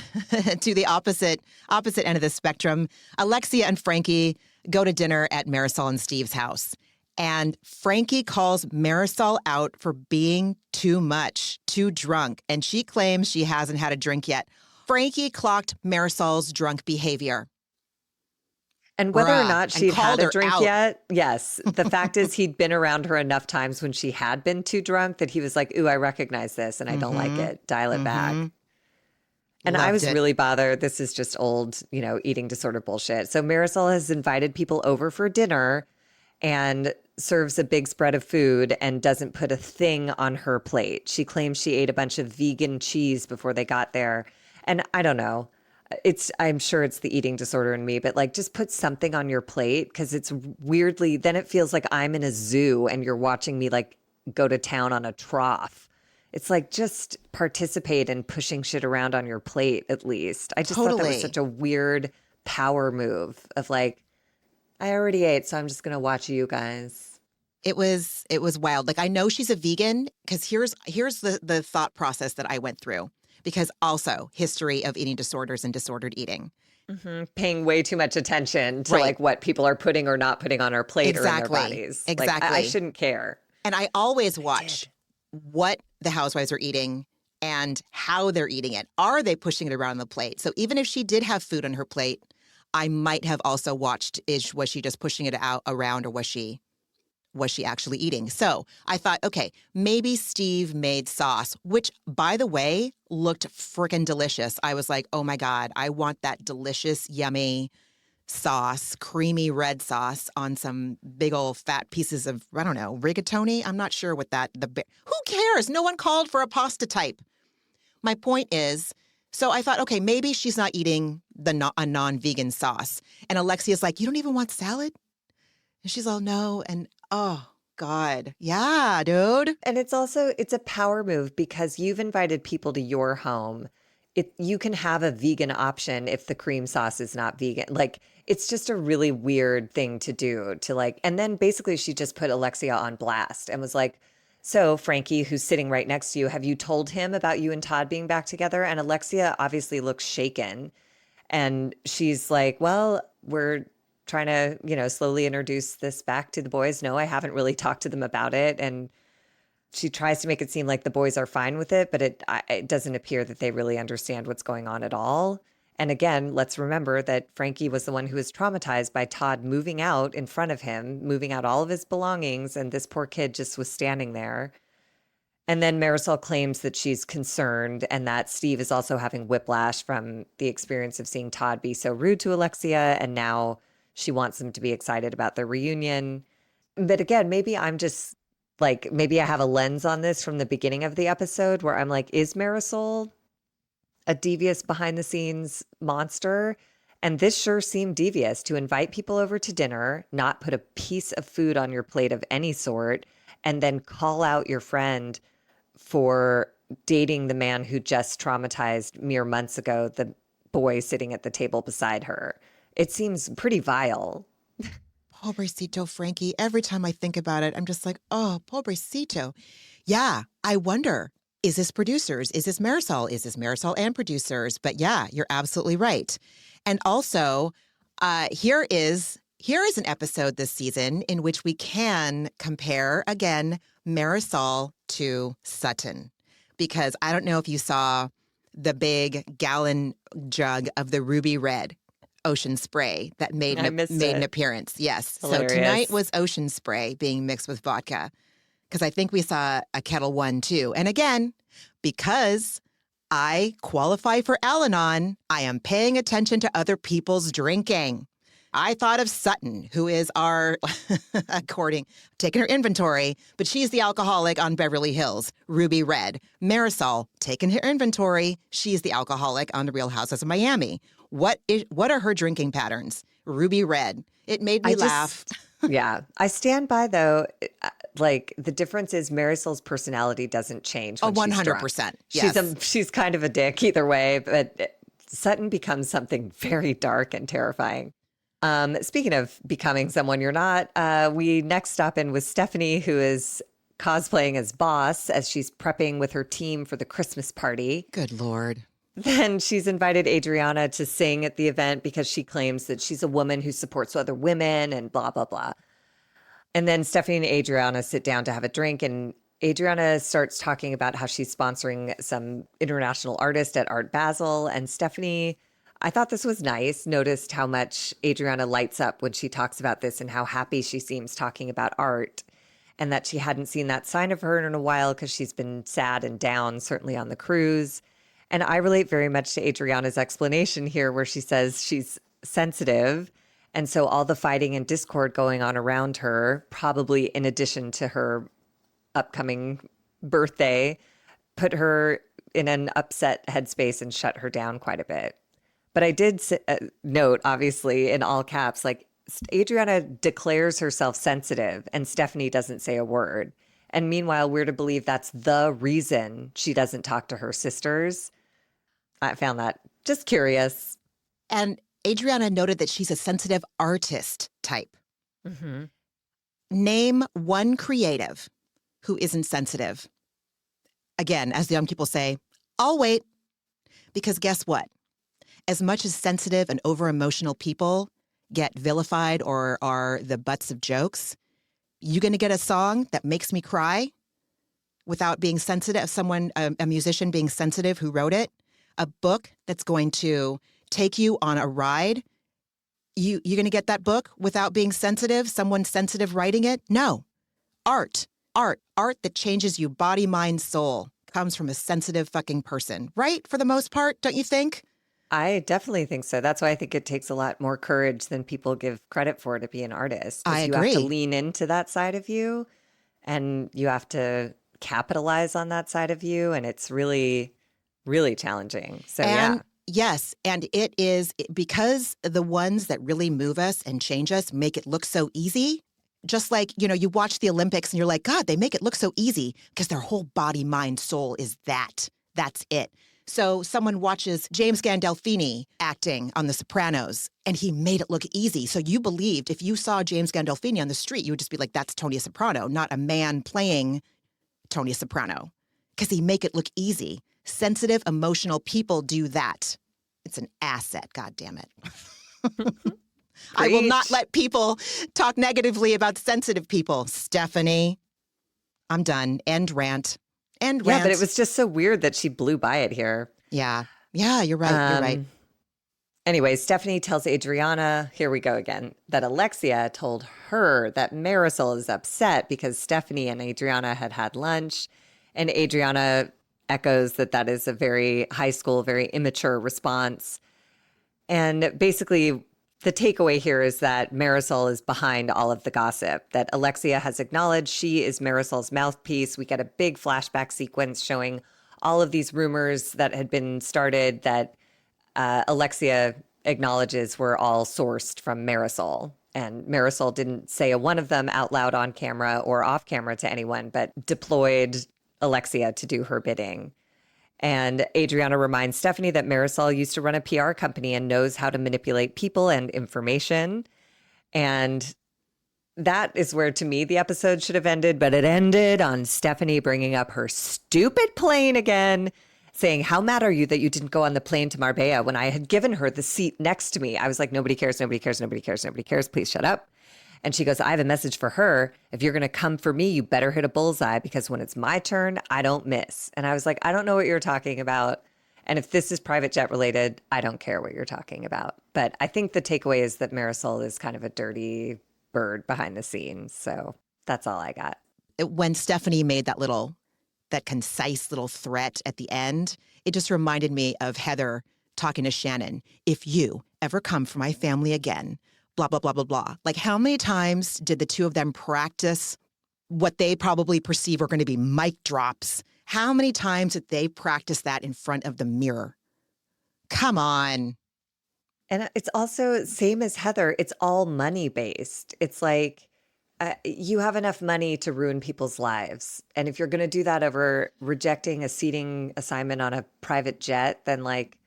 Speaker 1: to the opposite end of the spectrum. Alexia and Frankie go to dinner at Marisol and Steve's house. And Frankie calls Marisol out for being too much, too drunk. And she claims she hasn't had a drink yet. Frankie clocked Marisol's drunk behavior.
Speaker 3: And whether or not she'd had a drink
Speaker 1: out.
Speaker 3: yet, yes. The fact is he'd been around her enough times when she had been too drunk that he was like, ooh, I recognize this and I don't like it. Dial it back. And I was really bothered. This is just old, eating disorder bullshit. So Marisol has invited people over for dinner and serves a big spread of food and doesn't put a thing on her plate. She claims she ate a bunch of vegan cheese before they got there. And I don't know. I'm sure it's the eating disorder in me, but like just put something on your plate, because it's weirdly, then it feels like I'm in a zoo and you're watching me like go to town on a trough. It's like just participate in pushing shit around on your plate at least. I just thought that was such a weird power move of like, I already ate, so I'm just going to watch you guys.
Speaker 1: It was wild. Like, I know she's a vegan because here's the thought process that I went through. Because also history of eating disorders and disordered eating.
Speaker 3: Paying way too much attention to like what people are putting or not putting on our plate or in their bodies.
Speaker 1: Exactly.
Speaker 3: Like, I shouldn't care.
Speaker 1: And I always watch what the housewives are eating and how they're eating it. Are they pushing it around on the plate? So even if she did have food on her plate, I might have also watched, was she just pushing it out around, or was she actually eating? So I thought, okay, maybe Steve made sauce, which, by the way, looked freaking delicious. I was like, oh my God, I want that delicious, yummy sauce, creamy red sauce on some big old fat pieces of, I don't know, rigatoni. I'm not sure what who cares? No one called for a pasta type. My point is, so I thought, okay, maybe she's not eating a non-vegan sauce. And Alexia's like, you don't even want salad? And she's all, no. And oh, God. Yeah, dude.
Speaker 3: And it's a power move because you've invited people to your home. you can have a vegan option if the cream sauce is not vegan. Like, it's just a really weird thing to do to like, and then basically she just put Alexia on blast and was like, so Frankie, who's sitting right next to you, have you told him about you and Todd being back together? And Alexia obviously looks shaken. And she's like, well, we're trying to, slowly introduce this back to the boys. No, I haven't really talked to them about it. And she tries to make it seem like the boys are fine with it, but it doesn't appear that they really understand what's going on at all. And again, let's remember that Frankie was the one who was traumatized by Todd moving out in front of him, moving out all of his belongings, and this poor kid just was standing there. And then Marisol claims that she's concerned and that Steve is also having whiplash from the experience of seeing Todd be so rude to Alexia, and now she wants them to be excited about their reunion. But again, maybe I'm just like, maybe I have a lens on this from the beginning of the episode where I'm like, is Marisol a devious behind the scenes monster? And this sure seemed devious, to invite people over to dinner, not put a piece of food on your plate of any sort, and then call out your friend for dating the man who just traumatized mere months ago the boy sitting at the table beside her. It seems pretty vile.
Speaker 1: Pobrecito Frankie. Every time I think about it, I'm just like, oh, pobrecito. Yeah, I wonder, is this producers? Is this Marisol? Is this Marisol and producers? But yeah, you're absolutely right. And also, here is an episode this season in which we can compare, again, Marisol to Sutton. Because I don't know if you saw the big gallon jug of the ruby red ocean spray that made an appearance. Yes.
Speaker 3: Hilarious.
Speaker 1: So tonight was ocean spray being mixed with vodka, because I think we saw a Kettle One too. And again, because I qualify for Al-Anon, I am paying attention to other people's drinking. I thought of Sutton, who is our, taking her inventory, but she's the alcoholic on Beverly Hills, Ruby Red. Marisol, taking her inventory, she's the alcoholic on the Real Housewives of Miami. What are her drinking patterns? Ruby Red. It made me laugh.
Speaker 3: Yeah. I stand by, though, like, the difference is Marisol's personality doesn't change when
Speaker 1: 100%. Yes.
Speaker 3: She's kind of a dick either way, but Sutton becomes something very dark and terrifying. Speaking of becoming someone you're not, we next stop in with Stephanie, who is cosplaying as Boss as she's prepping with her team for the Christmas party.
Speaker 1: Good Lord.
Speaker 3: Then she's invited Adriana to sing at the event because she claims that she's a woman who supports other women and blah, blah, blah. And then Stephanie and Adriana sit down to have a drink, and Adriana starts talking about how she's sponsoring some international artist at Art Basel. And Stephanie, I thought this was nice, noticed how much Adriana lights up when she talks about this and how happy she seems talking about art, and that she hadn't seen that sign of her in a while because she's been sad and down, certainly on the cruise. And I relate very much to Adriana's explanation here, where she says she's sensitive. And so all the fighting and discord going on around her, probably in addition to her upcoming birthday, put her in an upset headspace and shut her down quite a bit. But I did note, obviously, in all caps, like, Adriana declares herself sensitive and Stephanie doesn't say a word. And meanwhile, we're to believe that's the reason she doesn't talk to her sisters. I found that just curious.
Speaker 1: And Adriana noted that she's a sensitive artist type.
Speaker 3: Mm-hmm.
Speaker 1: Name one creative who isn't sensitive. Again, as the young people say, I'll wait. Because guess what? As much as sensitive and over-emotional people get vilified or are the butts of jokes, you going to get a song that makes me cry without being sensitive, a musician being sensitive who wrote it, a book that's going to take you on a ride. You're going to get that book without being sensitive, someone sensitive writing it? No. Art that changes you body, mind, soul comes from a sensitive fucking person, right? For the most part, don't you think?
Speaker 3: I definitely think so. That's why I think it takes a lot more courage than people give credit for to be an artist.
Speaker 1: I
Speaker 3: agree. You have to lean into that side of you, and you have to capitalize on that side of you, and it's really, really challenging. So, yeah.
Speaker 1: Yes, and it is because the ones that really move us and change us make it look so easy. Just like, you watch the Olympics and you're like, God, they make it look so easy because their whole body, mind, soul is that. That's it. So someone watches James Gandolfini acting on The Sopranos, and he made it look easy. So you believed if you saw James Gandolfini on the street, you would just be like, that's Tony Soprano, not a man playing Tony Soprano. Because he make it look easy. Sensitive, emotional people do that. It's an asset, God damn it. I will not let people talk negatively about sensitive people. Stephanie, I'm done. End rant. End rant.
Speaker 3: Yeah, but it was just so weird that she blew by it here.
Speaker 1: Yeah. Yeah, you're right. You're right.
Speaker 3: Anyway, Stephanie tells Adriana, here we go again, that Alexia told her that Marisol is upset because Stephanie and Adriana had lunch. And Adriana echoes that is a very high school, very immature response. And basically, the takeaway here is that Marisol is behind all of the gossip, that Alexia has acknowledged she is Marisol's mouthpiece. We get a big flashback sequence showing all of these rumors that had been started that Alexia acknowledges were all sourced from Marisol. And Marisol didn't say a one of them out loud on camera or off camera to anyone, but deployed Alexia to do her bidding. And Adriana reminds Stephanie that Marisol used to run a PR company and knows how to manipulate people and information. And that is where, to me, the episode should have ended. But it ended on Stephanie bringing up her stupid plane again, saying, how mad are you that you didn't go on the plane to Marbella when I had given her the seat next to me? I was like, nobody cares, nobody cares, nobody cares, nobody cares. Please shut up. And she goes, I have a message for her. If you're going to come for me, you better hit a bullseye because when it's my turn, I don't miss. And I was like, I don't know what you're talking about. And if this is private jet related, I don't care what you're talking about. But I think the takeaway is that Marisol is kind of a dirty bird behind the scenes. So that's all I got.
Speaker 1: When Stephanie made that concise little threat at the end, it just reminded me of Heather talking to Shannon. If you ever come for my family again, blah, blah, blah, blah, blah. Like, how many times did the two of them practice what they probably perceive are going to be mic drops? How many times did they practice that in front of the mirror? Come on.
Speaker 3: And it's also same as Heather. It's all money based. It's like you have enough money to ruin people's lives. And if you're going to do that over rejecting a seating assignment on a private jet, then like,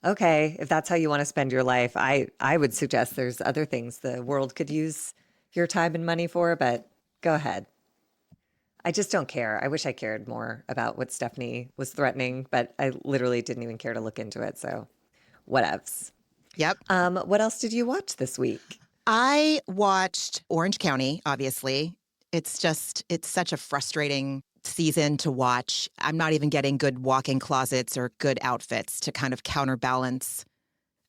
Speaker 3: okay, if that's how you want to spend your life, I would suggest there's other things the world could use your time and money for, but go ahead. I just don't care. I wish I cared more about what Stephanie was threatening, but I literally didn't even care to look into it. So whatevs.
Speaker 1: Yep.
Speaker 3: What else did you watch this week?
Speaker 1: I watched Orange County, obviously. It's such a frustrating season to watch. I'm not even getting good walk-in closets or good outfits to kind of counterbalance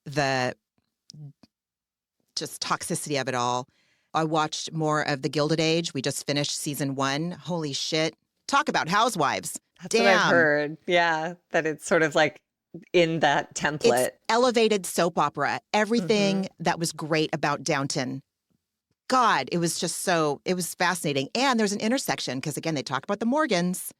Speaker 1: the just toxicity of it all. I watched more of The Gilded Age. We just finished season 1. Holy shit. Talk about housewives.
Speaker 3: That's what I've heard. Yeah, that it's sort of like in that template.
Speaker 1: It's elevated soap opera. Everything that was great about Downton. God, it was fascinating. And there's an intersection because, again, they talk about the Morgans,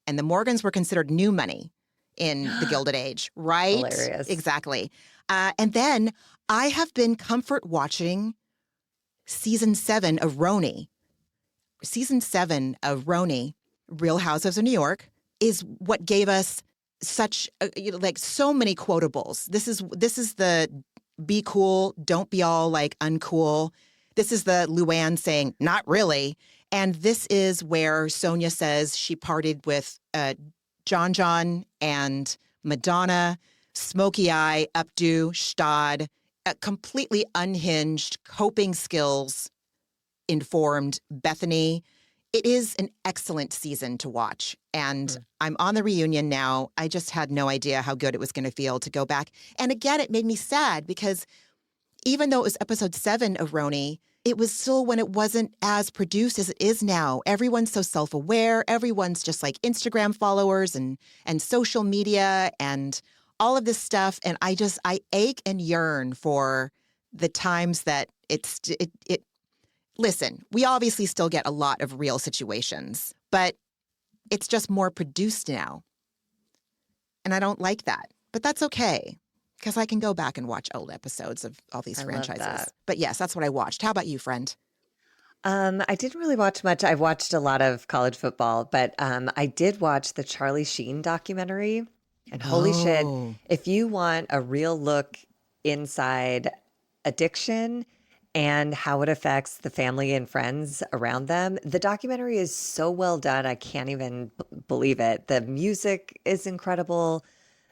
Speaker 1: and the Morgans were considered new money in the Gilded Age, right?
Speaker 3: Hilarious.
Speaker 1: Exactly. And then I have been comfort watching season 7 of RHONY. Season 7 of RHONY, Real Housewives of New York, is what gave us such so many quotables. This is the be cool, don't be all like uncool. This is the Luann saying, not really. And this is where Sonia says she partied with John and Madonna, Smokey Eye, Updo, Stad, completely unhinged, coping skills informed Bethany. It is an excellent season to watch. And I'm on the reunion now. I just had no idea how good it was going to feel to go back. And again, it made me sad because even though it was episode 7 of RHONY, it was still when it wasn't as produced as it is now. Everyone's so self-aware. Everyone's just like Instagram followers and social media and all of this stuff. And I ache and yearn for the times that it listen, we obviously still get a lot of real situations, but it's just more produced now. And I don't like that, but that's okay because I can go back and watch old episodes of all these franchises. But yes, that's what I watched. How about you, friend?
Speaker 3: I didn't really watch much. I've watched a lot of college football, but I did watch the Charlie Sheen documentary. And holy shit,
Speaker 1: Oh,
Speaker 3: if you want a real look inside addiction and how it affects the family and friends around them, the documentary is so well done. I can't even believe it. The music is incredible.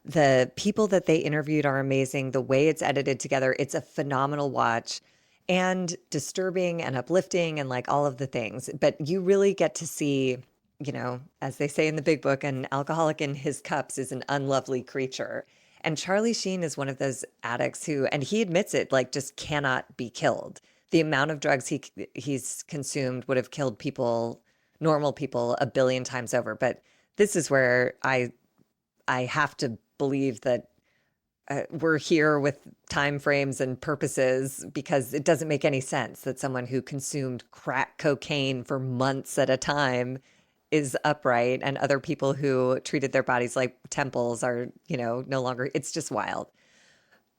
Speaker 3: The people that they interviewed are amazing. The way it's edited together, it's a phenomenal watch and disturbing and uplifting and like all of the things. But you really get to see, as they say in the big book, an alcoholic in his cups is an unlovely creature. And Charlie Sheen is one of those addicts who, and he admits it, like just cannot be killed. The amount of drugs he's consumed would have killed people, normal people, a billion times over. But this is where I have to believe that we're here with time frames and purposes, because it doesn't make any sense that someone who consumed crack cocaine for months at a time is upright, and other people who treated their bodies like temples are, no longer. It's just wild.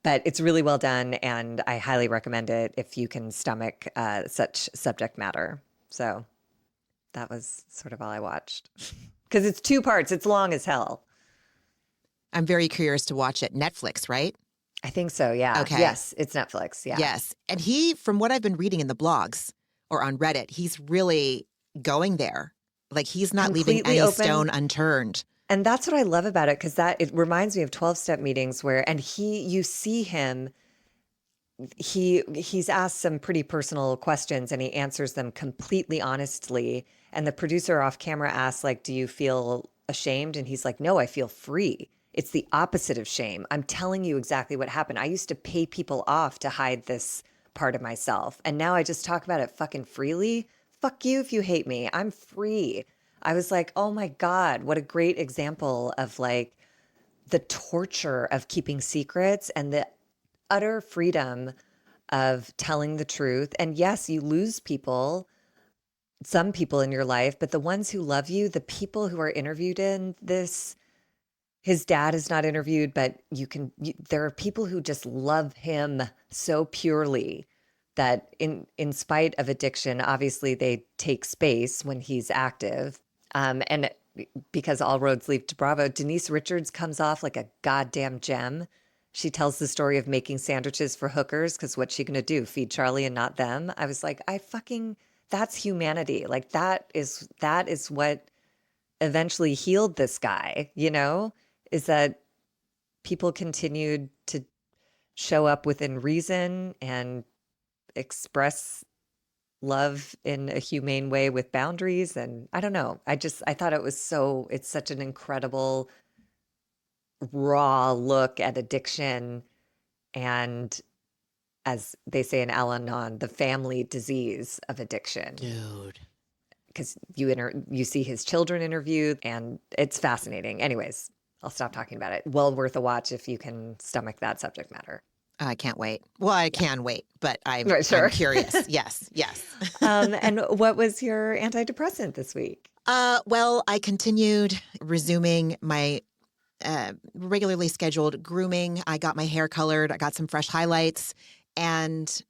Speaker 3: But it's really well done, and I highly recommend it if you can stomach such subject matter. So that was sort of all I watched. Because it's 2 parts. It's long as hell.
Speaker 1: I'm very curious to watch it. Netflix, right?
Speaker 3: I think so, yeah.
Speaker 1: Okay.
Speaker 3: Yes, it's Netflix, yeah.
Speaker 1: Yes. And he, from what I've been reading in the blogs or on Reddit, he's really going there. Like he's not leaving
Speaker 3: Completely
Speaker 1: any
Speaker 3: open.
Speaker 1: stone unturned.
Speaker 3: And that's what I love about it, because it reminds me of 12-step meetings and you see him, he's asked some pretty personal questions and he answers them completely honestly. And the producer off camera asks, like, do you feel ashamed? And he's like, no, I feel free. It's the opposite of shame. I'm telling you exactly what happened. I used to pay people off to hide this part of myself. And now I just talk about it fucking freely. Fuck you if you hate me. I'm free. I was like, oh my God, what a great example of like the torture of keeping secrets and the utter freedom of telling the truth. And yes, you lose some people in your life, but the ones who love you, the people who are interviewed in this, his dad is not interviewed, but there are people who just love him so purely that in spite of addiction, obviously they take space when he's active. And because all roads lead to Bravo, Denise Richards comes off like a goddamn gem. She tells the story of making sandwiches for hookers, because what's she going to do? Feed Charlie and not them? I was like, that's humanity. Like that is what eventually healed this guy, is that people continued to show up within reason and express love in a humane way with boundaries. And I don't know. I thought it's such an incredible raw look at addiction and, as they say in Al-Anon, the family disease of addiction.
Speaker 1: Dude.
Speaker 3: Because you see his children interviewed, and it's fascinating. Anyways, I'll stop talking about it. Well worth a watch if you can stomach that subject matter.
Speaker 1: I can't wait. Well, I can wait, but I'm curious. Yes.
Speaker 3: And what was your antidepressant this week?
Speaker 1: Well, I continued resuming my regularly scheduled grooming. I got my hair colored. I got some fresh highlights and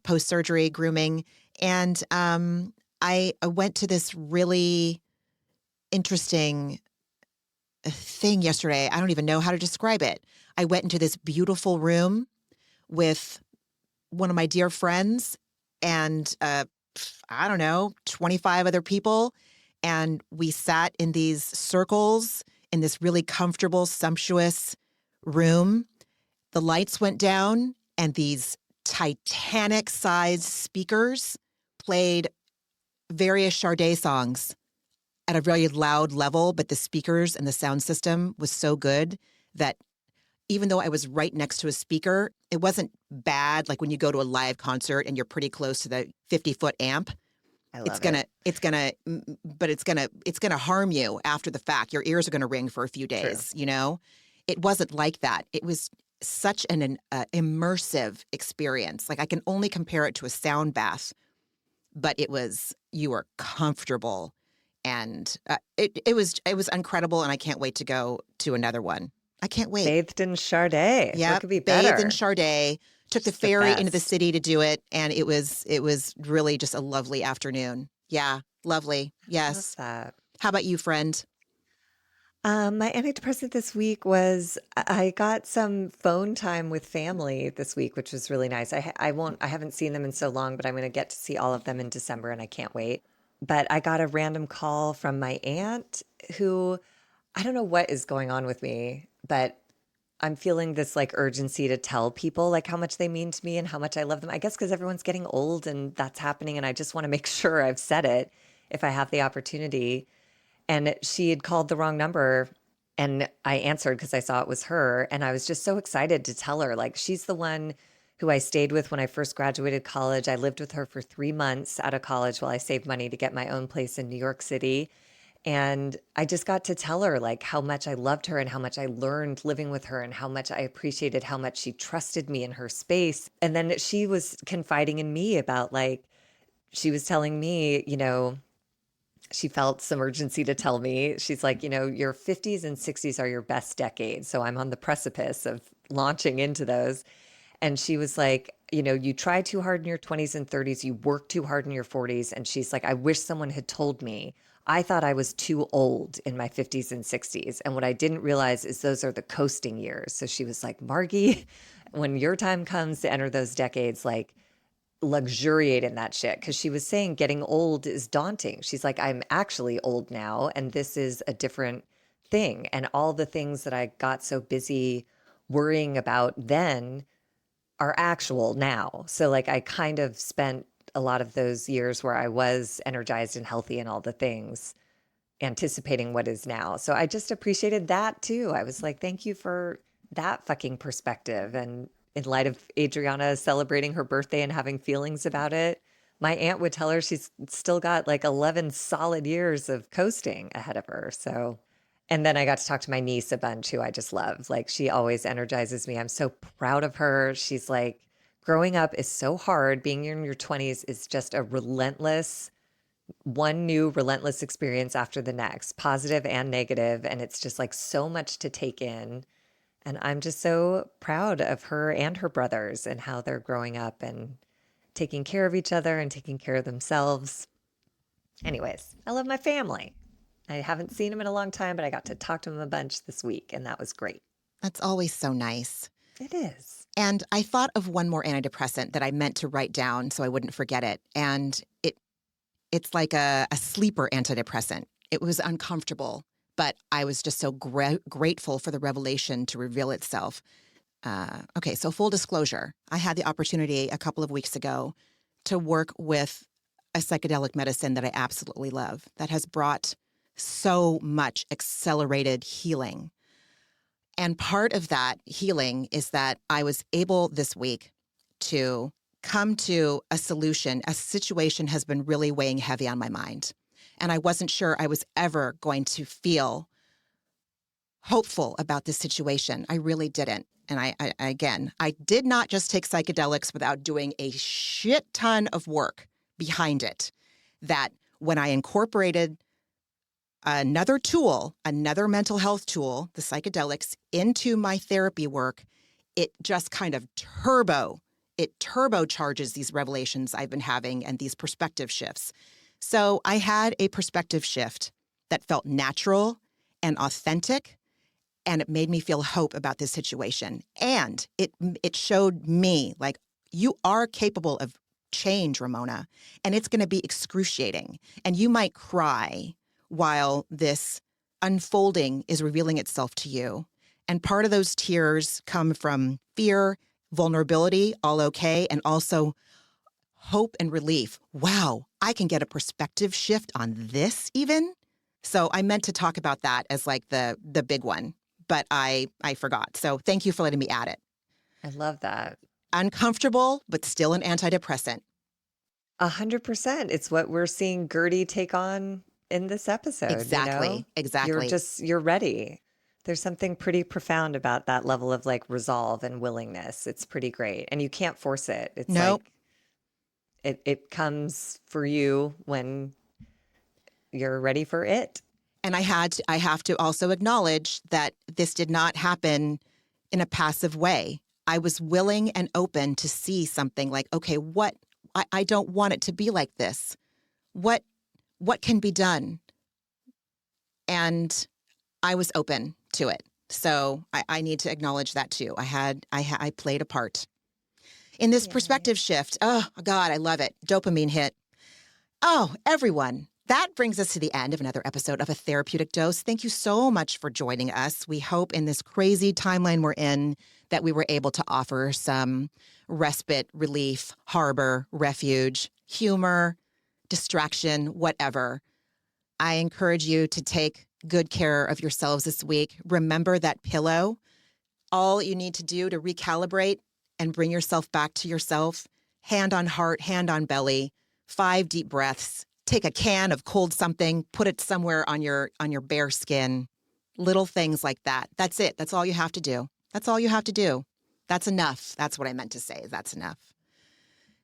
Speaker 1: post-surgery grooming. And I went to this really interesting thing yesterday. I don't even know how to describe it. I went into this beautiful room with one of my dear friends and, 25 other people. And we sat in these circles in this really comfortable, sumptuous room. The lights went down and these Titanic-sized speakers played various Sade songs at a very loud level, but the speakers and the sound system was so good that even though I was right next to a speaker, it wasn't bad. Like when you go to a live concert and you're pretty close to the 50-foot amp, it's gonna harm you after the fact. Your ears are gonna ring for a few days.
Speaker 3: True.
Speaker 1: It wasn't like that. It was such an immersive experience. Like I can only compare it to a sound bath, but you were comfortable, and it was incredible. And I can't wait to go to another one. I can't wait.
Speaker 3: Bathed in Sade.
Speaker 1: Yeah,
Speaker 3: what could be better?
Speaker 1: Bathed in Sade. Took the
Speaker 3: It's
Speaker 1: ferry
Speaker 3: best.
Speaker 1: into the city to do it, and it was really just a lovely afternoon. Yeah, lovely. Yes.
Speaker 3: Love that.
Speaker 1: How about you, friend?
Speaker 3: My antidepressant this week was I got some phone time with family this week, which was really nice. I haven't seen them in so long, but I'm going to get to see all of them in December and I can't wait. But I got a random call from my aunt who I don't know what is going on with me, but I'm feeling this like urgency to tell people like how much they mean to me and how much I love them. I guess because everyone's getting old and that's happening. And I just want to make sure I've said it if I have the opportunity. And she had called the wrong number and I answered because I saw it was her. And I was just so excited to tell her, like, she's the one who I stayed with when I first graduated college. I lived with her for 3 months out of college while I saved money to get my own place in New York City. And I just got to tell her like how much I loved her and how much I learned living with her and how much I appreciated how much she trusted me in her space. And then she was confiding in me about like, she was telling me, she felt some urgency to tell me. She's like, your 50s and 60s are your best decades. So I'm on the precipice of launching into those. And she was like, you try too hard in your 20s and 30s, you work too hard in your 40s. And she's like, I wish someone had told me. I thought I was too old in my 50s and 60s. And what I didn't realize is those are the coasting years. So she was like, Margie, when your time comes to enter those decades, like luxuriate in that shit. Cause she was saying getting old is daunting. She's like, I'm actually old now. And this is a different thing. And all the things that I got so busy worrying about then are actual now. So like I kind of spent a lot of those years where I was energized and healthy and all the things anticipating what is now. So I just appreciated that too. I was like, thank you for that fucking perspective. And in light of Adriana celebrating her birthday and having feelings about it, my aunt would tell her she's still got like 11 solid years of coasting ahead of her. So, and then I got to talk to my niece a bunch who I just love. Like she always energizes me. I'm so proud of her. She's like, growing up is so hard. Being in your 20s is just a relentless, one new relentless experience after the next, positive and negative. And it's just like so much to take in. And I'm just so proud of her and her brothers and how they're growing up and taking care of each other and taking care of themselves. Anyways, I love my family. I haven't seen them in a long time, but I got to talk to them a bunch this week, and that was great.
Speaker 1: That's always so nice.
Speaker 3: It is.
Speaker 1: And I thought of one more antidepressant that I meant to write down so I wouldn't forget it. And it's like a sleeper antidepressant. It was uncomfortable, but I was just so grateful for the revelation to reveal itself. Okay, so full disclosure, I had the opportunity a couple of weeks ago to work with a psychedelic medicine that I absolutely love that has brought so much accelerated healing. And part of that healing is that I was able this week to come to a solution. A situation has been really weighing heavy on my mind. And I wasn't sure I was ever going to feel hopeful about this situation. I really didn't. And I did not just take psychedelics without doing a shit ton of work behind it. That when I incorporated another tool, another mental health tool, the psychedelics, into my therapy work, it just kind of turbocharges these revelations I've been having and these perspective shifts. So I had a perspective shift that felt natural and authentic, and it made me feel hope about this situation. And it showed me, like, you are capable of change, Ramona, and it's going to be excruciating. And you might cry while this unfolding is revealing itself to you. And part of those tears come from fear, vulnerability, all okay, and also hope and relief. Wow, I can get a perspective shift on this even? So I meant to talk about that as like the big one, but I forgot. So thank you for letting me add it.
Speaker 3: I love that.
Speaker 1: Uncomfortable, but still an antidepressant.
Speaker 3: 100%. It's what we're seeing Guerdy take on in this episode.
Speaker 1: Exactly.
Speaker 3: You're ready. There's something pretty profound about that level of like resolve and willingness. It's pretty great. And you can't force it. It's
Speaker 1: Nope.
Speaker 3: like it comes for you when you're ready for it.
Speaker 1: And I have to also acknowledge that this did not happen in a passive way. I was willing and open to see something like, okay, I don't want it to be like this. What can be done? And I was open to it. So I need to acknowledge that too. I played a part in this perspective shift. Oh God, I love it. Dopamine hit. Oh, everyone. That brings us to the end of another episode of A Therapeutic Dose. Thank you so much for joining us. We hope in this crazy timeline we're in that we were able to offer some respite, relief, harbor, refuge, humor, distraction, whatever. I encourage you to take good care of yourselves this week. Remember that pillow. All you need to do to recalibrate and bring yourself back to yourself, hand on heart, hand on belly, 5 deep breaths. Take a can of cold something, put it somewhere on your bare skin. Little things like that. That's it. That's all you have to do. That's all you have to do. That's enough. That's what I meant to say. That's enough.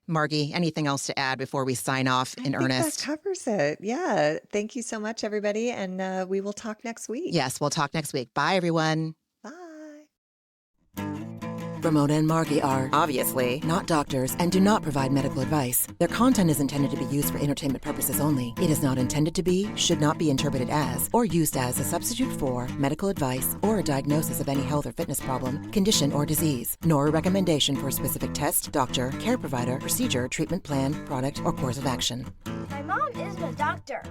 Speaker 1: Margie, anything else to add before we sign off in earnest?
Speaker 3: That covers it. Yeah. Thank you so much, everybody. And we will talk next week.
Speaker 1: Yes, we'll talk next week. Bye, everyone.
Speaker 3: Bye.
Speaker 2: Ramona and Margie are obviously not doctors and do not provide medical advice. Their content is intended to be used for entertainment purposes only. It is not intended to be, should not be interpreted as, or used as a substitute for medical advice or a diagnosis of any health or fitness problem, condition, or disease, nor a recommendation for a specific test, doctor, care provider, procedure, treatment plan, product, or course of action.
Speaker 4: My mom is a doctor.